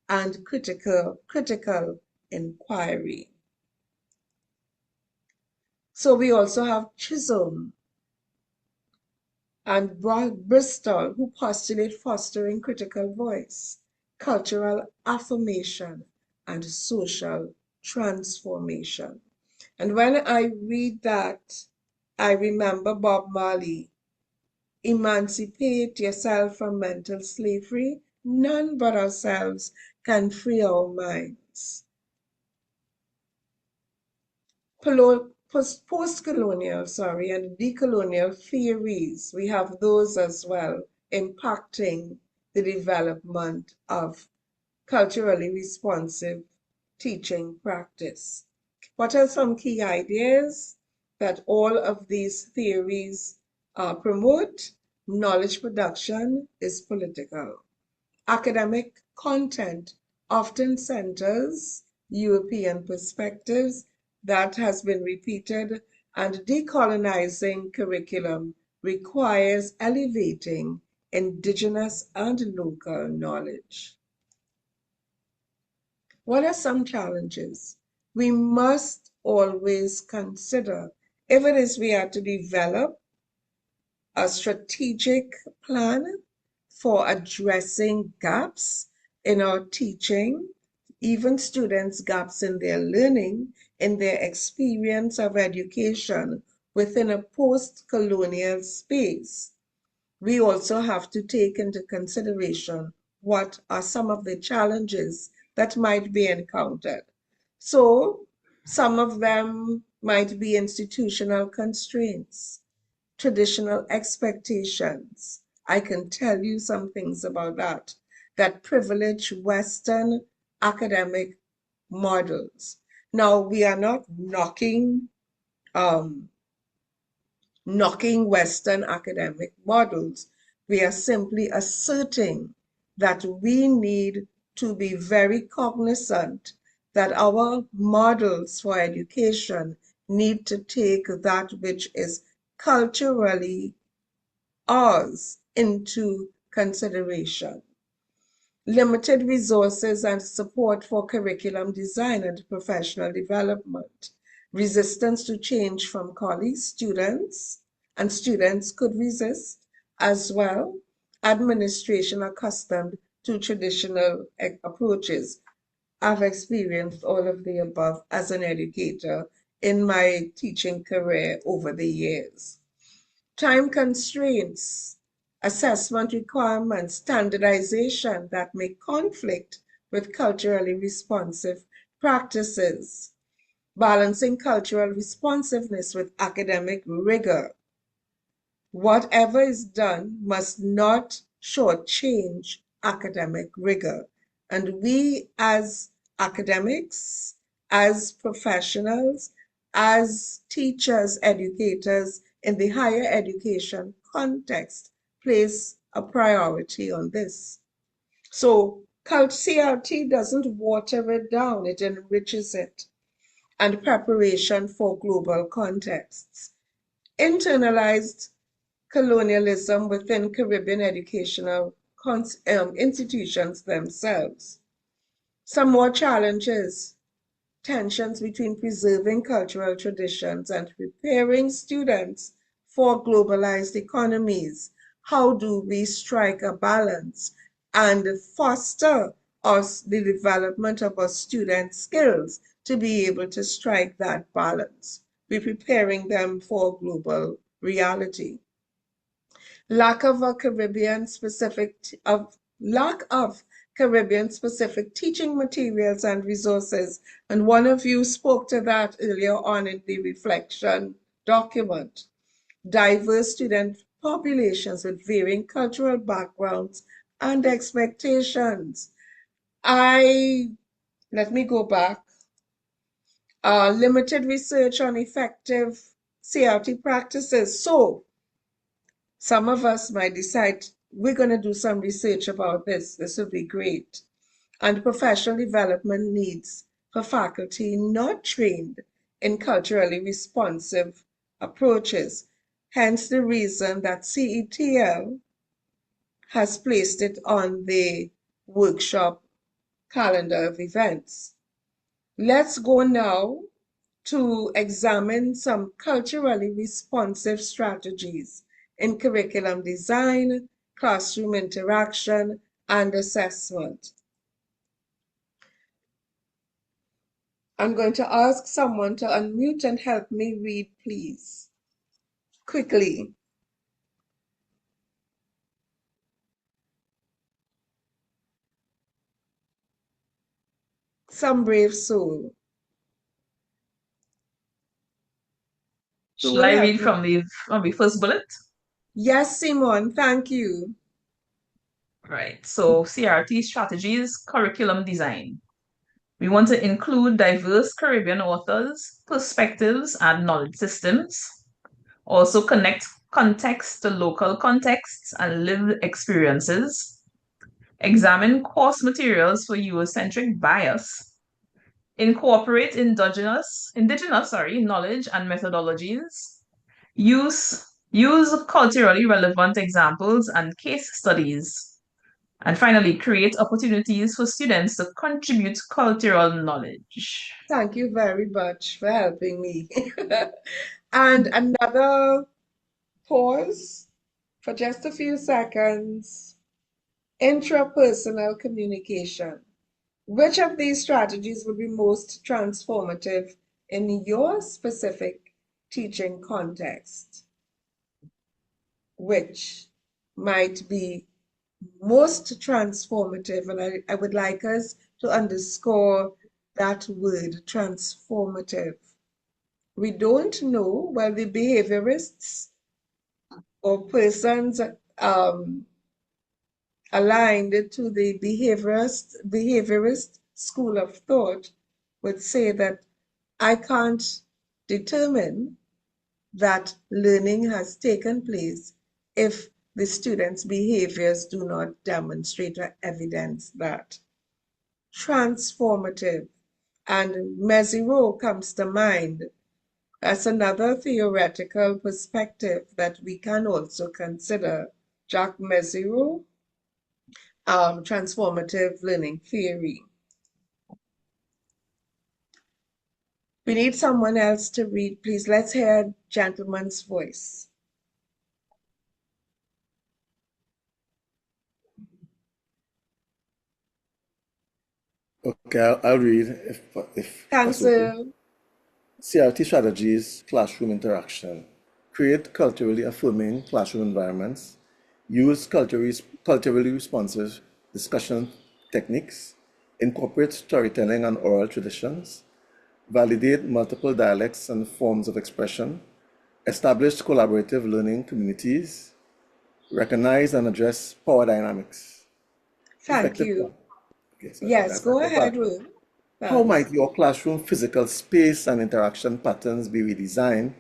and critical inquiry. So we also have Chisholm and Bristol, who postulate fostering critical voice, cultural affirmation, and social transformation. And when I read that, I remember Bob Marley, emancipate yourself from mental slavery. None but ourselves can free our minds. Post-colonial, and decolonial theories, we have those as well, impacting the development of culturally responsive teaching practice. What are some key ideas that all of these theories promote? Knowledge production is political. Academic content often centers European perspectives that has been repeated, and decolonizing curriculum requires elevating indigenous and local knowledge. What are some challenges we must always consider if it is we are to develop a strategic plan for addressing gaps in our teaching, even students' gaps in their learning, in their experience of education within a post-colonial space. We also have to take into consideration what are some of the challenges that might be encountered. So some of them might be institutional constraints, traditional expectations. I can tell you some things about that privilege Western academic models. Now, we are not knocking Western academic models. We are simply asserting that we need to be very cognizant that our models for education need to take that which is culturally ours into consideration. Limited resources and support for curriculum design and professional development. Resistance to change from colleagues, students, and students could resist as well. Administration accustomed to traditional approaches. I've experienced all of the above as an educator in my teaching career over the years. Time constraints, assessment requirements, standardization that may conflict with culturally responsive practices, balancing cultural responsiveness with academic rigor. Whatever is done must not shortchange academic rigor. And we as academics, as professionals, as teachers, educators in the higher education context, place a priority on this. So CRT doesn't water it down, it enriches it. And preparation for global contexts. Internalized colonialism within Caribbean educational institutions themselves. Some more challenges, tensions between preserving cultural traditions and preparing students for globalized economies. How do we strike a balance and foster the development of our student skills to be able to strike that balance? We're preparing them for global reality. Lack of Caribbean specific teaching materials and resources. And one of you spoke to that earlier on in the reflection document. Diverse student populations with varying cultural backgrounds and expectations. Let me go back. Limited research on effective CRT practices. So some of us might decide we're going to do some research about this. This would be great. And professional development needs for faculty not trained in culturally responsive approaches. Hence the reason that CETL has placed it on the workshop calendar of events. Let's go now to examine some culturally responsive strategies in curriculum design, classroom interaction, and assessment. I'm going to ask someone to unmute and help me read, please. Quickly. Some brave soul. Shall I read from the first bullet? Yes, Simon, thank you. Right. So CRT strategies, curriculum design. We want to include diverse Caribbean authors, perspectives, and knowledge systems. Also connect context to local contexts and lived experiences. Examine course materials for Eurocentric bias. Incorporate indigenous knowledge and methodologies. Use culturally relevant examples and case studies. And finally, create opportunities for students to contribute cultural knowledge. Thank you very much for helping me. And another pause for just a few seconds. Intrapersonal communication. Which of these strategies would be most transformative in your specific teaching context? Which might be most transformative? And I would like us to underscore that word, transformative. We don't know, well, the behaviorists or persons aligned to the behaviorist school of thought would say that I can't determine that learning has taken place if the students' behaviors do not demonstrate or evidence that. Transformative. And Mezirow comes to mind as another theoretical perspective that we can also consider. Jacques Mezirow, transformative learning theory. We need someone else to read, please. Let's hear a gentleman's voice. Okay, I'll read if Thanks, possible. CRT strategies, classroom interaction. Create culturally affirming classroom environments. Use culturally responsive discussion techniques. Incorporate storytelling and oral traditions. Validate multiple dialects and forms of expression. Establish collaborative learning communities. Recognize and address power dynamics. Thank you. Okay, so Yes, go ahead, Will. how might your classroom physical space and interaction patterns be redesigned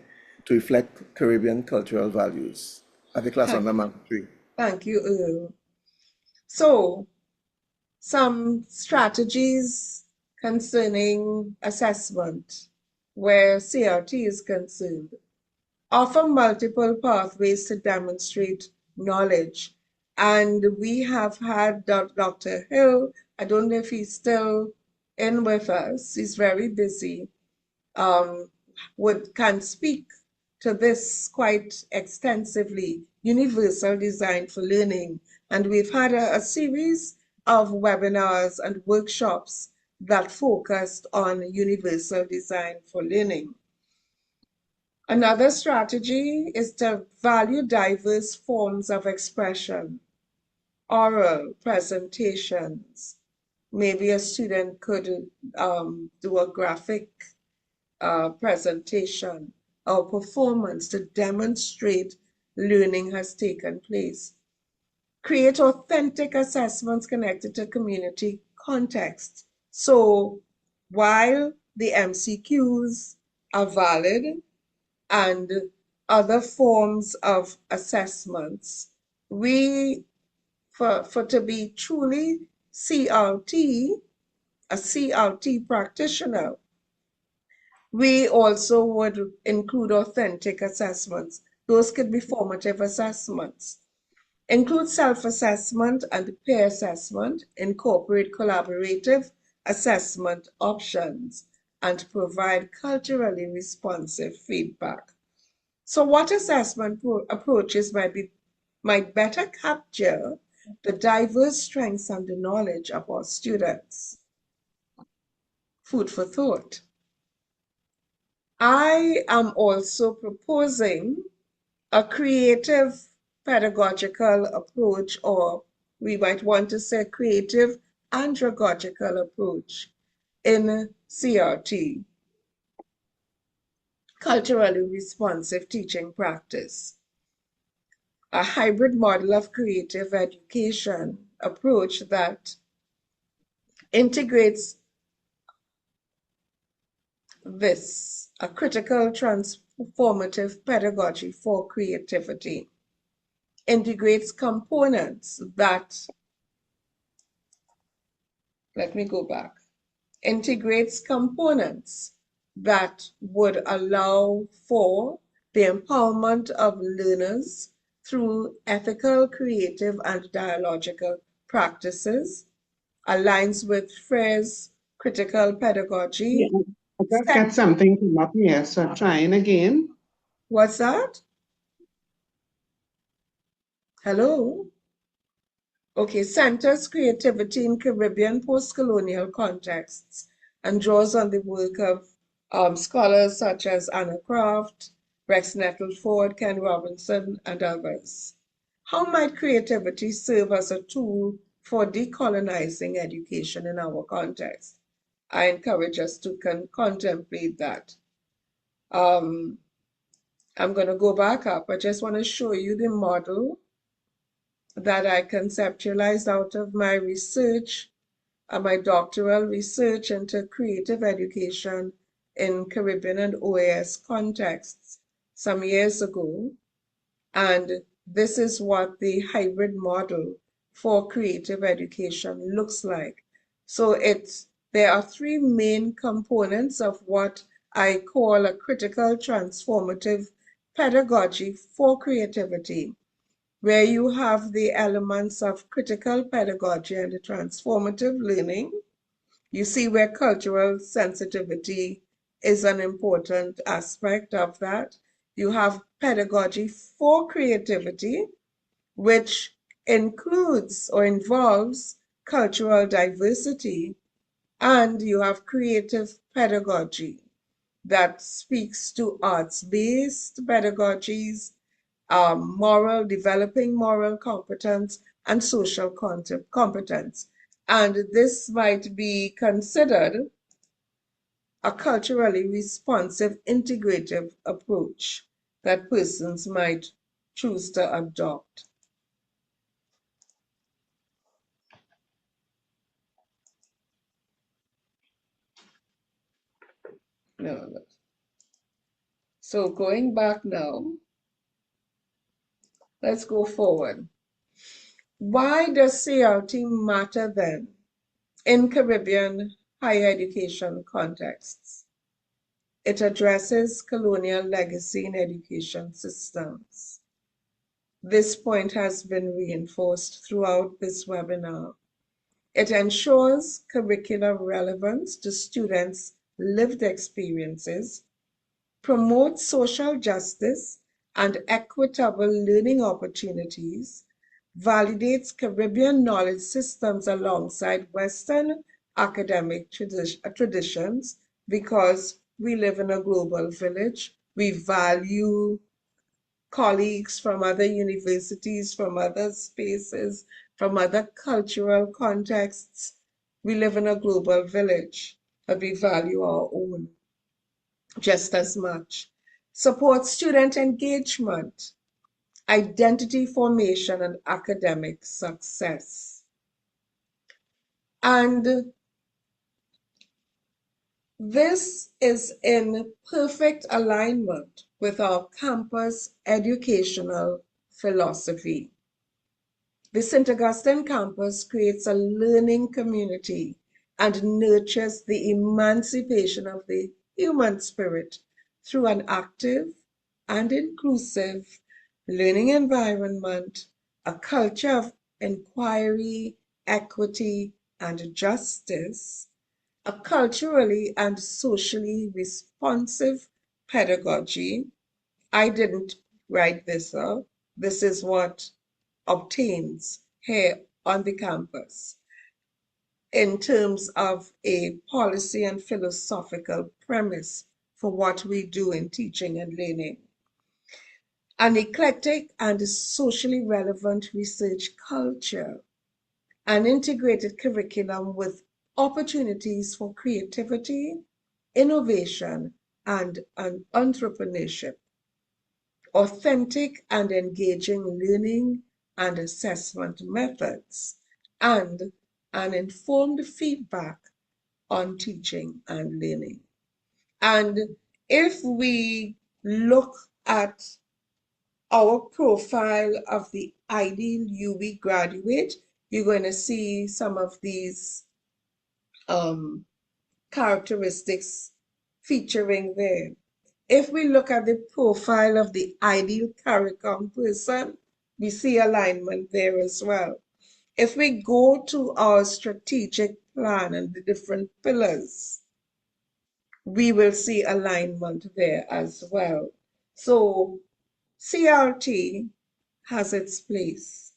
to reflect Caribbean cultural values? At the class number 3. Thank you, Earl. So, some strategies concerning assessment where CRT is concerned. Offer multiple pathways to demonstrate knowledge. And we have had Dr. Hill, I don't know if he's still in with us, he's very busy, can speak to this quite extensively, universal design for learning. And we've had a series of webinars and workshops that focused on universal design for learning. Another strategy is to value diverse forms of expression, oral presentations. Maybe a student could do a graphic presentation or performance to demonstrate learning has taken place. Create authentic assessments connected to community context. So while the MCQs are valid, and other forms of assessments, for to be truly CRT, a CRT practitioner, we also would include authentic assessments. Those could be formative assessments. Include self-assessment and peer assessment, incorporate collaborative assessment options, and provide culturally responsive feedback. So what assessment approaches might better capture the diverse strengths and the knowledge of our students? Food for thought. I am also proposing a creative pedagogical approach, or we might want to say creative andragogical approach in CRT, culturally responsive teaching practice. A hybrid model of creative education approach that integrates this, a critical transformative pedagogy for creativity, integrates components that, let me go back, integrates components that would allow for the empowerment of learners through ethical, creative, and dialogical practices, aligns with Frere's critical pedagogy. Yeah, I just got something come up here, so trying again. What's that? Hello? Okay, centers creativity in Caribbean postcolonial contexts and draws on the work of scholars such as Anna Croft, Rex Nettleford, Ken Robinson, and others. How might creativity serve as a tool for decolonizing education in our context? I encourage us to contemplate that. I'm going to go back up. I just want to show you the model that I conceptualized out of my research, my doctoral research into creative education in Caribbean and OAS contexts some years ago. And this is what the hybrid model for creative education looks like. So there are three main components of what I call a critical transformative pedagogy for creativity, where you have the elements of critical pedagogy and transformative learning. You see where cultural sensitivity is an important aspect of that. You have pedagogy for creativity, which includes or involves cultural diversity, and you have creative pedagogy that speaks to arts-based pedagogies, developing moral competence, and social competence. And this might be considered a culturally responsive, integrative approach that persons might choose to adopt. No. So going back now, let's go forward. Why does CLT matter then in Caribbean higher education contexts? It addresses colonial legacy in education systems. This point has been reinforced throughout this webinar. It ensures curricular relevance to students' lived experiences, promotes social justice and equitable learning opportunities, validates Caribbean knowledge systems alongside Western academic traditions, because we live in a global village. We value colleagues from other universities, from other spaces, from other cultural contexts. We live in a global village, but we value our own just as much. Support student engagement, identity formation, and academic success. And this is in perfect alignment with our campus educational philosophy. The St. Augustine campus creates a learning community and nurtures the emancipation of the human spirit through an active and inclusive learning environment, a culture of inquiry, equity, and justice, a culturally and socially responsive pedagogy. I didn't write this up. This is what obtains here on the campus in terms of a policy and philosophical premise for what we do in teaching and learning. An eclectic and socially relevant research culture, an integrated curriculum with opportunities for creativity, innovation, and entrepreneurship, authentic and engaging learning and assessment methods, and an informed feedback on teaching and learning. And if we look at our profile of the ideal UWI graduate, you're going to see some of these characteristics featuring there. If we look at the profile of the ideal CARICOM person, we see alignment there as well. If we go to our strategic plan and the different pillars, we will see alignment there as well. So CRT has its place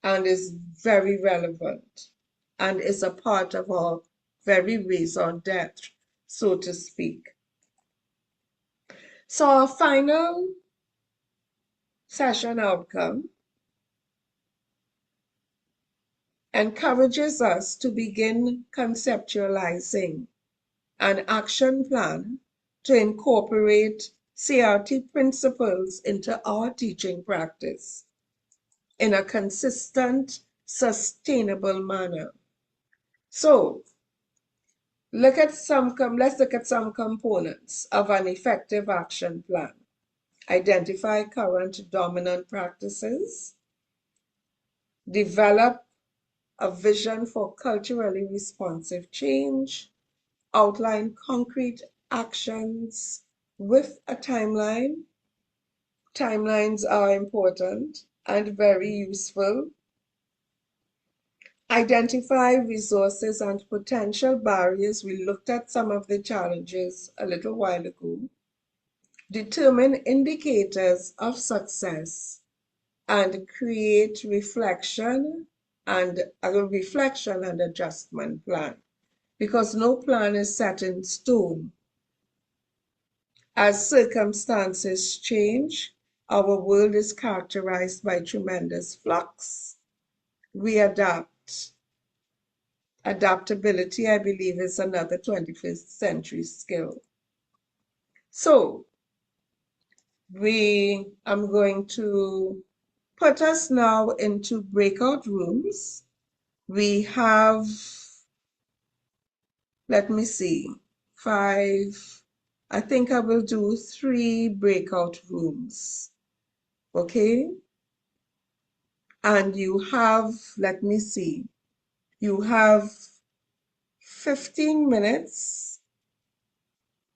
and is very relevant and is a part of our very raison d'etre, so to speak. So our final session outcome encourages us to begin conceptualizing an action plan to incorporate CRT principles into our teaching practice in a consistent, sustainable manner. So let's look at some components of an effective action plan. Identify current dominant practices, develop a vision for culturally responsive change, outline concrete actions with a timeline. Timelines are important and very useful. Identify resources and potential barriers. We looked at some of the challenges a little while ago. Determine indicators of success and create reflection and adjustment plan, because no plan is set in stone. As circumstances change, our world is characterized by tremendous flux. We adapt. Adaptability, I believe, is another 21st century skill. So I'm going to put us now into breakout rooms. We have, let me see, 5, I think I will do 3 breakout rooms, okay? And you have, let me see, you have 15 minutes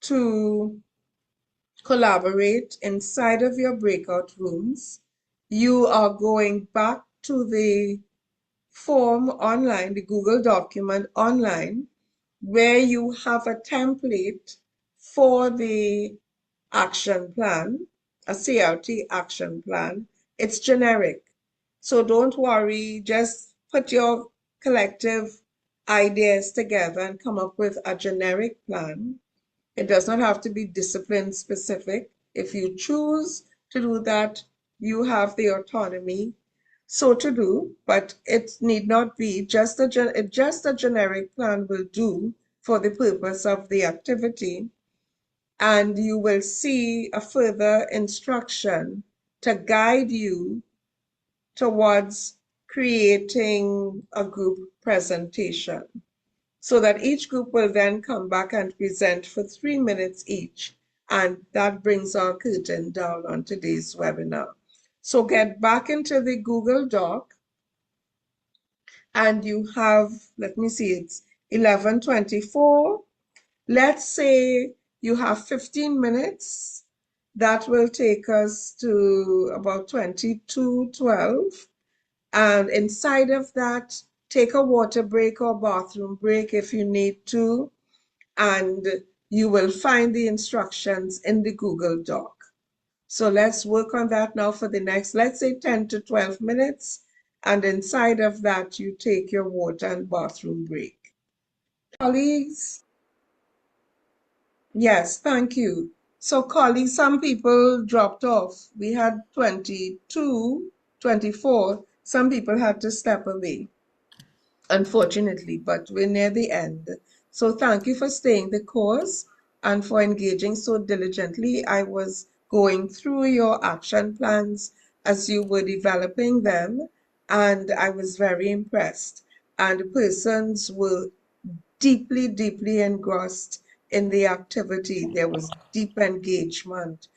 to collaborate inside of your breakout rooms. You are going back to the form online, the Google document online, where you have a template for the action plan, a CRT action plan. It's generic. So don't worry, just put your collective ideas together and come up with a generic plan. It does not have to be discipline specific. If you choose to do that, you have the autonomy so to do, but it need not be. Just a generic plan will do for the purpose of the activity. And you will see a further instruction to guide you towards creating a group presentation, so that each group will then come back and present for 3 minutes each. And that brings our curtain down on today's webinar. So get back into the Google Doc and you have, let me see, it's 11:24. Let's say you have 15 minutes. That will take us to about 22:12. And inside of that, take a water break or bathroom break if you need to, and you will find the instructions in the Google Doc. So let's work on that now for the next, let's say 10 to 12 minutes, and inside of that, you take your water and bathroom break. Colleagues? Yes, thank you. So colleagues, some people dropped off. We had 22, 24. Some people had to step away, unfortunately, but we're near the end. So thank you for staying the course and for engaging so diligently. I was going through your action plans as you were developing them, and I was very impressed. And persons were deeply, deeply engrossed in the activity. There was deep engagement,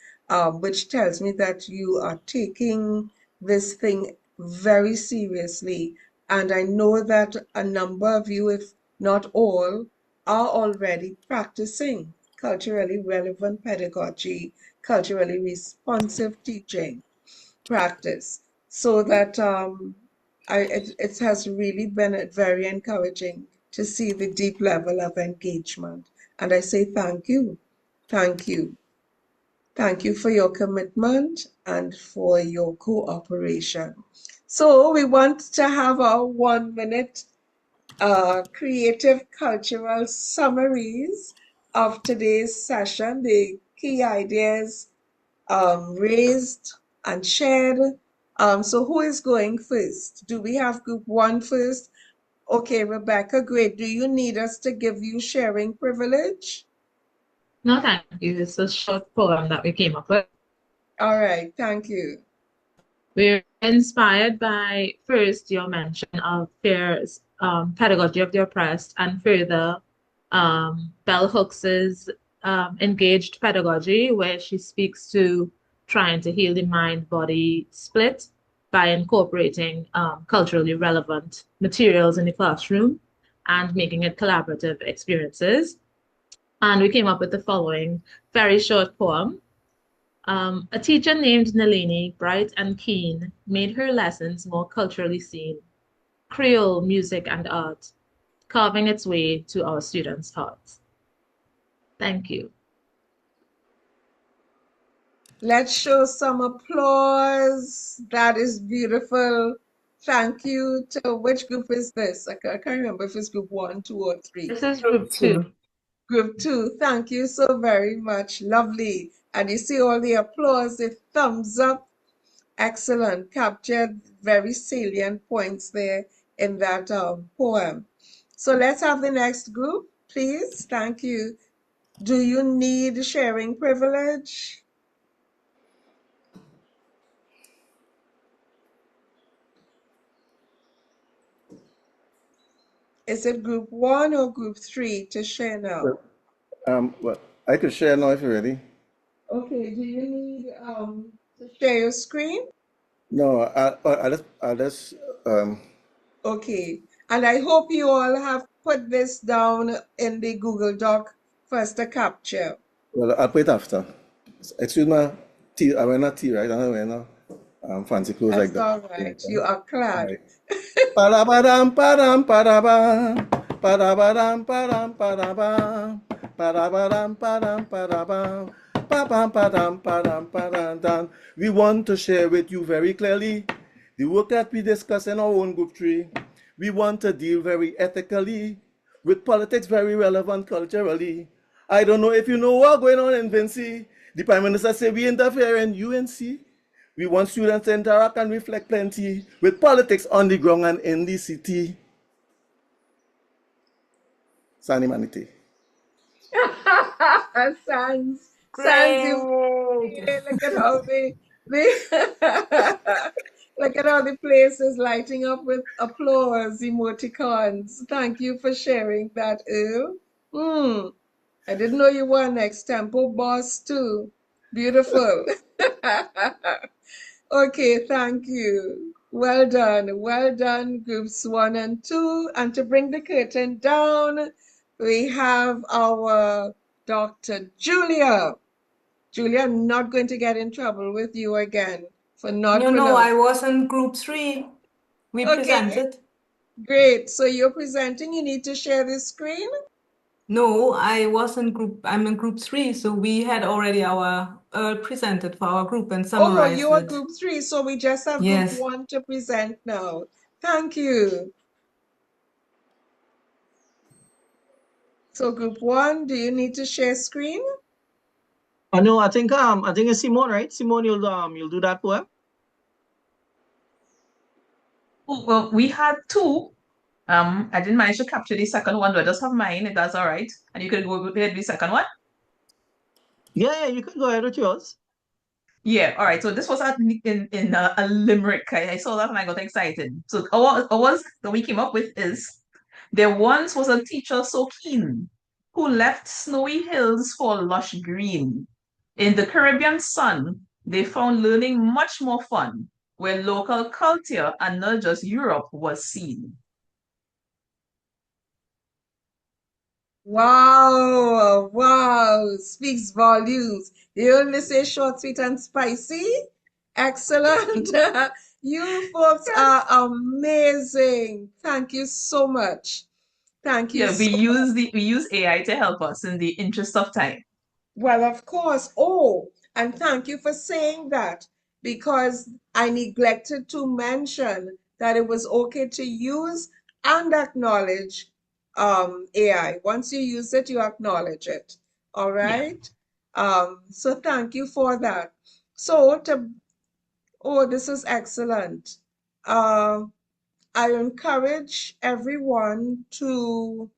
which tells me that you are taking this thing very seriously. And I know that a number of you, if not all, are already practicing culturally relevant pedagogy, culturally responsive teaching practice. So that it has really been very encouraging to see the deep level of engagement. And I say thank you. Thank you. Thank you for your commitment and for your cooperation. So we want to have our 1 minute creative cultural summaries of today's session, the key ideas raised and shared. So who is going first? Do we have group one first? Okay, Rebecca, great. Do you need us to give you sharing privilege? No, thank you. It's a short poem that we came up with. All right, thank you. We're inspired by first your mention of Fair's pedagogy of the oppressed, and further Bell Hooks's engaged pedagogy, where she speaks to trying to heal the mind-body split by incorporating culturally relevant materials in the classroom and making it collaborative experiences. And we came up with the following very short poem. A teacher named Nalini, bright and keen, made her lessons more culturally seen. Creole music and art, carving its way to our students' hearts. Thank you. Let's show some applause. That is beautiful. Thank you to which group is this? I can't remember if it's group 1, 2, or 3. This is group 2. Group 2, thank you so very much. Lovely. And you see all the applause, the thumbs up. Excellent. Captured very salient points there in that poem. So let's have the next group, please. Thank you. Do you need sharing privilege? Is it group 1 or group 3 to share now? Well, I could share now if you're ready. Okay, do you need to share your screen? No, I'll just Okay, and I hope you all have put this down in the Google Doc for us to capture. well, I'll put it after. Excuse my tea. I wear not tea, right? I don't wear no fancy clothes like That's that. all right. You are clad. Right. Padabadam, padam, padabam. Padabadam, padam, padabam. Padabadam, padam, padabam. Padam, padam, padam, padam, padam. We want to share with you very clearly the work that we discuss in our own group 3. We want to deal very ethically with politics very relevant culturally. I don't know if you know what's going on in Vinci. The Prime Minister said we interfere in UNC. We want students to interact and reflect plenty with politics on the ground and in the city. San humanity. Sans, Great. look at how look at how the place is lighting up with applause emoticons. Thank you for sharing that, Earl. I didn't know you were an extempo boss too. Beautiful. Okay, thank you. Well done, groups 1 and 2. And to bring the curtain down, we have our Dr. Julia. Julia, I'm not going to get in trouble with you again for not No, I pronouncing. was in group 3. We Okay, presented. great. So you're presenting, you need to share the screen? No, I'm in group 3, so we had already our presented for our group and Oh, summarized you are it. group 3, so we just have group Yes. 1 to present now. Thank you. So group 1, do you need to share screen? No, I think it's Simone, right? Simone, you'll do that poem. Oh, well, we had 2. I didn't manage to capture the second one, but I just have mine, if that's all right. And you could go ahead with the second one. Yeah, you can go ahead with yours. Yeah, all right. So this was in a limerick. I saw that and I got excited. So ours that we came up with is there once was a teacher so keen who left snowy hills for lush green. In the Caribbean sun, they found learning much more fun, where local culture and not just Europe was seen. Wow, wow, speaks volumes. You only say short, sweet, and spicy? Excellent. You folks are amazing. Thank you so much. Thank you Yeah, we so use AI to help us in the interest of time. Well, of course. Oh, and thank you for saying that because I neglected to mention that it was okay to use and acknowledge AI. Once you use it, you acknowledge it. All Yeah. right. So thank you for that. So oh, this is excellent. Um, I encourage everyone to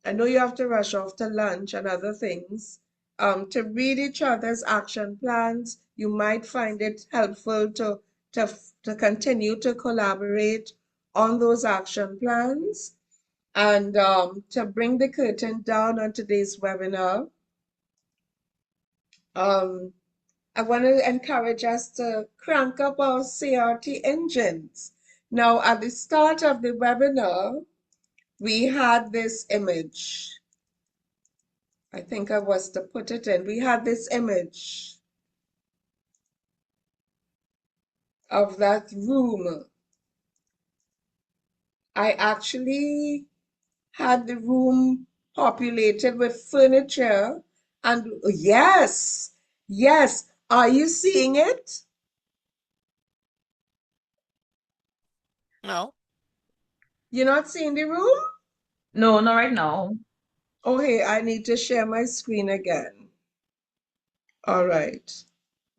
I know you have to rush off to lunch and other things. To read each other's action plans, you might find it helpful to continue to collaborate on those action plans. And to bring the curtain down on today's webinar, um, I want to encourage us to crank up our CRT engines. Now, at the start of the webinar, we had this image. I think I was to put it in. We had this image of that room. I actually had the room populated with furniture and yes, yes. Are you seeing it? No. You're not seeing the room? No, not right now. Oh, hey, I need to share my screen again. All right.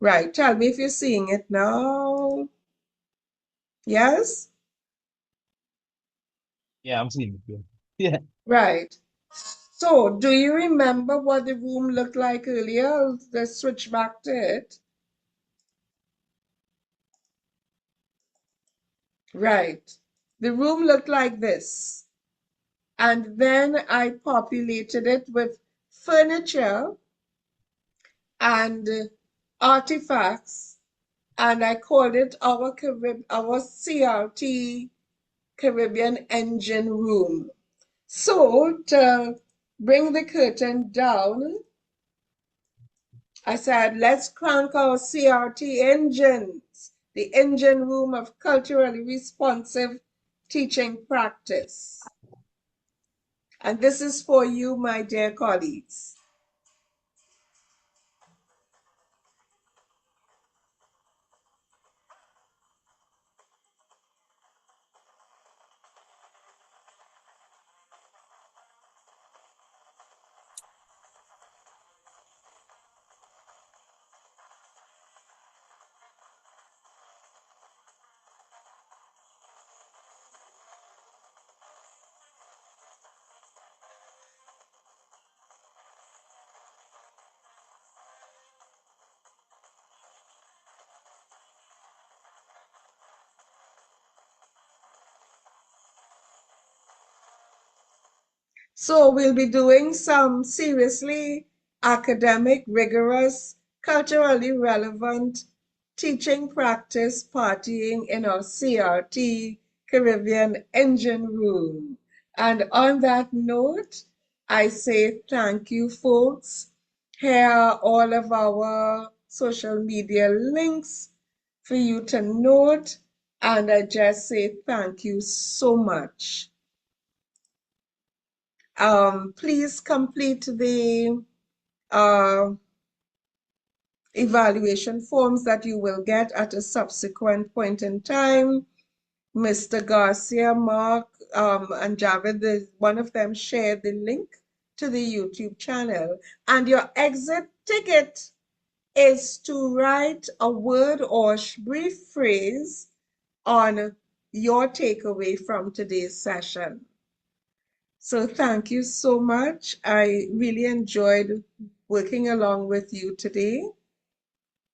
Right. Tell me if you're seeing it now. Yes? Yeah, I'm seeing it. Yeah. Right. So, do you remember what the room looked like earlier? Let's switch back to it. Right. The room looked like this. And then I populated it with furniture and artifacts, and I called it our CRT Caribbean Engine Room. So, to bring the curtain down, I said, let's crank our CRT engines, the engine room of culturally responsive teaching practice. And this is for you, my dear colleagues. So we'll be doing some seriously academic, rigorous, culturally relevant teaching practice partying in our CRT Caribbean engine room. And on that note, I say thank you, folks. Here are all of our social media links for you to note. And I just say thank you so much. Please complete the evaluation forms that you will get at a subsequent point in time. Mr. Garcia, Mark, and Javed, one of them shared the link to the YouTube channel. And your exit ticket is to write a word or brief phrase on your takeaway from today's session. So thank you so much. I really enjoyed working along with you today.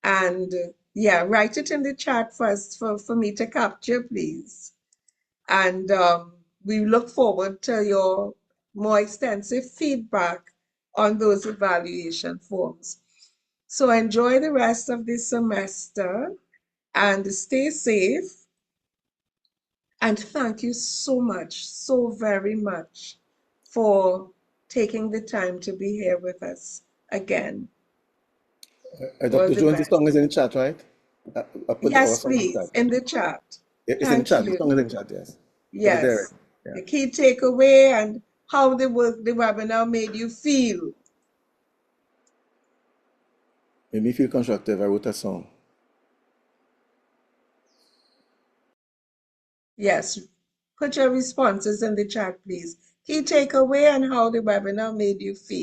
And yeah, write it in the chat first for me to capture, please. And we look forward to your more extensive feedback on those evaluation forms. So enjoy the rest of this semester and stay safe. And thank you so much, so very much for taking the time to be here with us again. Dr. Jones, the song is in the chat, right? I put our Yes, song in the please, chat. in the chat. It's in the Thank chat. The you. song is in the chat, yes. Yes. Yeah. The key takeaway and how the webinar made you feel. Made me feel constructive. I wrote a song. Yes. Put your responses in the chat, please. Key takeaway and how the webinar made you feel.